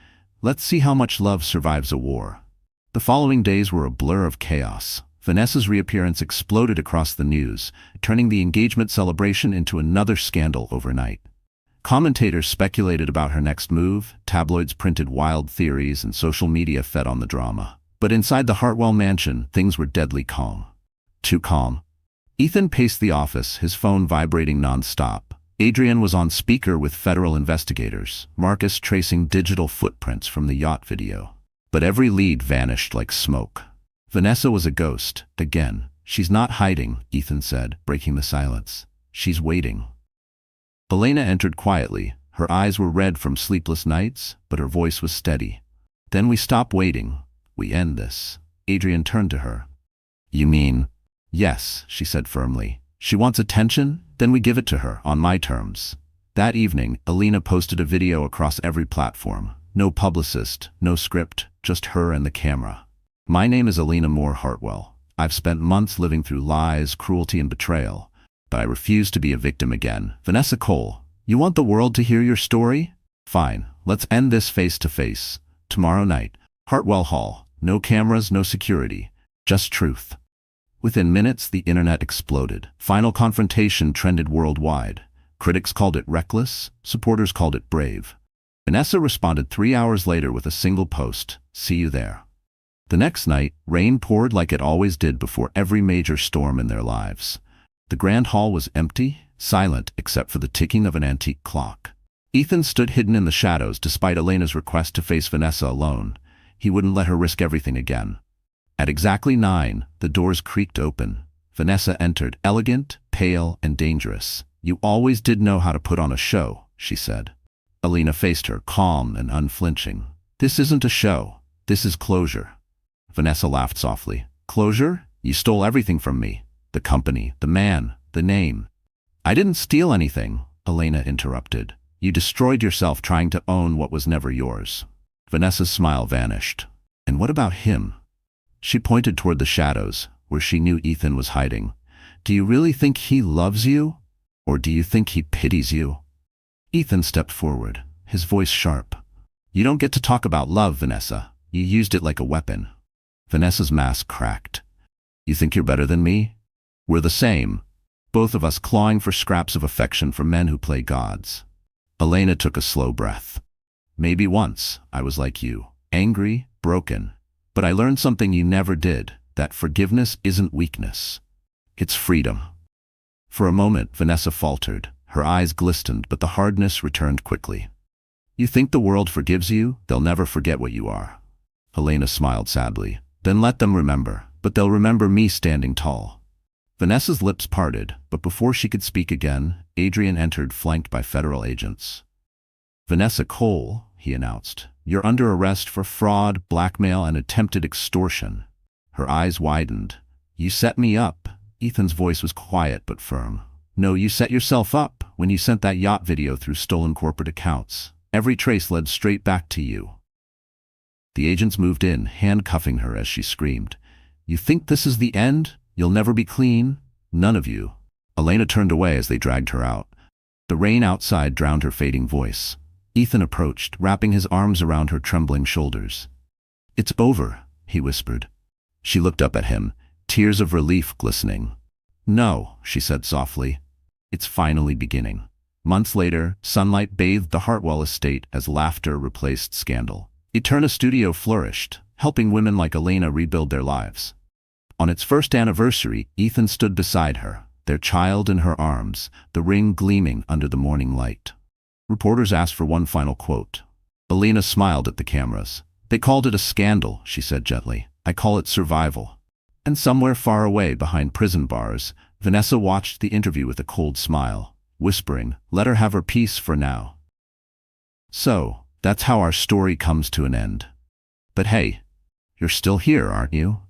[SPEAKER 1] "Let's see how much love survives a war." The following days were a blur of chaos. Vanessa's reappearance exploded across the news, turning the engagement celebration into another scandal overnight. Commentators speculated about her next move, tabloids printed wild theories, and social media fed on the drama. But inside the Hartwell mansion, things were deadly calm. Too calm. Ethan paced the office, his phone vibrating non-stop. Adrian was on speaker with federal investigators, Marcus tracing digital footprints from the yacht video. But every lead vanished like smoke. Vanessa was a ghost, again. "She's not hiding," Ethan said, breaking the silence. "She's waiting." Elena entered quietly. Her eyes were red from sleepless nights, but her voice was steady. "Then we stop waiting. We end this." Adrian turned to her. "You mean?" "Yes," she said firmly. "She wants attention? Then we give it to her, on my terms." That evening, Elena posted a video across every platform. No publicist, no script, just her and the camera. "My name is Elena Moore Hartwell. I've spent months living through lies, cruelty, and betrayal, but I refuse to be a victim again. Vanessa Cole, you want the world to hear your story? Fine, let's end this face to face. Tomorrow night, Hartwell Hall. No cameras, no security, just truth." Within minutes, the internet exploded. Final Confrontation trended worldwide. Critics called it reckless, supporters called it brave. Vanessa responded 3 hours later with a single post, "See you there." The next night, rain poured like it always did before every major storm in their lives. The grand hall was empty, silent except for the ticking of an antique clock. Ethan stood hidden in the shadows despite Elena's request to face Vanessa alone. He wouldn't let her risk everything again. At exactly 9, the doors creaked open. Vanessa entered, elegant, pale, and dangerous. "You always did know how to put on a show," she said. Elena faced her, calm and unflinching. "This isn't a show. This is closure." Vanessa laughed softly. "Closure? You stole everything from me. The company, the man, the name." "I didn't steal anything," Elena interrupted. "You destroyed yourself trying to own what was never yours." Vanessa's smile vanished. "And what about him?" She pointed toward the shadows, where she knew Ethan was hiding. "Do you really think he loves you? Or do you think he pities you?" Ethan stepped forward, his voice sharp. "You don't get to talk about love, Vanessa. You used it like a weapon." Vanessa's mask cracked. "You think you're better than me? We're the same. Both of us clawing for scraps of affection from men who play gods." Elena took a slow breath. "Maybe once I was like you, angry, broken. But I learned something you never did, that forgiveness isn't weakness. It's freedom." For a moment, Vanessa faltered. Her eyes glistened, but the hardness returned quickly. "You think the world forgives you? They'll never forget what you are." Elena smiled sadly. "Then let them remember, but they'll remember me standing tall." Vanessa's lips parted, but before she could speak again, Adrian entered flanked by federal agents. "Vanessa Cole," he announced, "you're under arrest for fraud, blackmail, and attempted extortion." Her eyes widened. "You set me up." Ethan's voice was quiet but firm. "No, you set yourself up when you sent that yacht video through stolen corporate accounts. Every trace led straight back to you." The agents moved in, handcuffing her as she screamed. "You think this is the end? You'll never be clean? None of you." Elena turned away as they dragged her out. The rain outside drowned her fading voice. Ethan approached, wrapping his arms around her trembling shoulders. "It's over," he whispered. She looked up at him, tears of relief glistening. "No," she said softly. "It's finally beginning." Months later, sunlight bathed the Hartwell estate as laughter replaced scandal. Eterna Studio flourished, helping women like Elena rebuild their lives. On its first anniversary, Ethan stood beside her, their child in her arms, the ring gleaming under the morning light. Reporters asked for one final quote. Elena smiled at the cameras. "They called it a scandal," she said gently. "I call it survival." And somewhere far away behind prison bars, Vanessa watched the interview with a cold smile, whispering, "Let her have her peace for now." So, that's how our story comes to an end. But hey, you're still here, aren't you?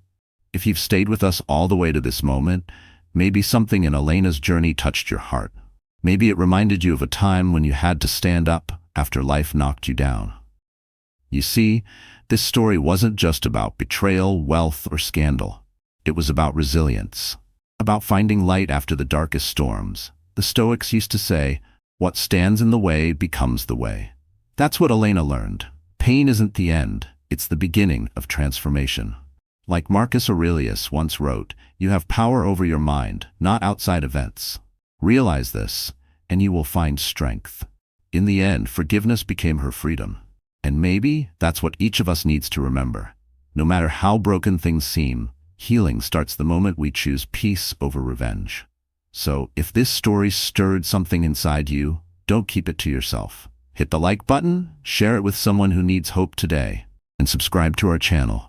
[SPEAKER 1] If you've stayed with us all the way to this moment, maybe something in Elena's journey touched your heart. Maybe it reminded you of a time when you had to stand up after life knocked you down. You see, this story wasn't just about betrayal, wealth, or scandal. It was about resilience, about finding light after the darkest storms. The Stoics used to say, "What stands in the way becomes the way." That's what Elena learned. Pain isn't the end, it's the beginning of transformation. Like Marcus Aurelius once wrote, "You have power over your mind, not outside events." Realize this, and you will find strength. In the end, forgiveness became her freedom. And maybe that's what each of us needs to remember. No matter how broken things seem, healing starts the moment we choose peace over revenge. So, if this story stirred something inside you, don't keep it to yourself. Hit the like button, share it with someone who needs hope today, and subscribe to our channel.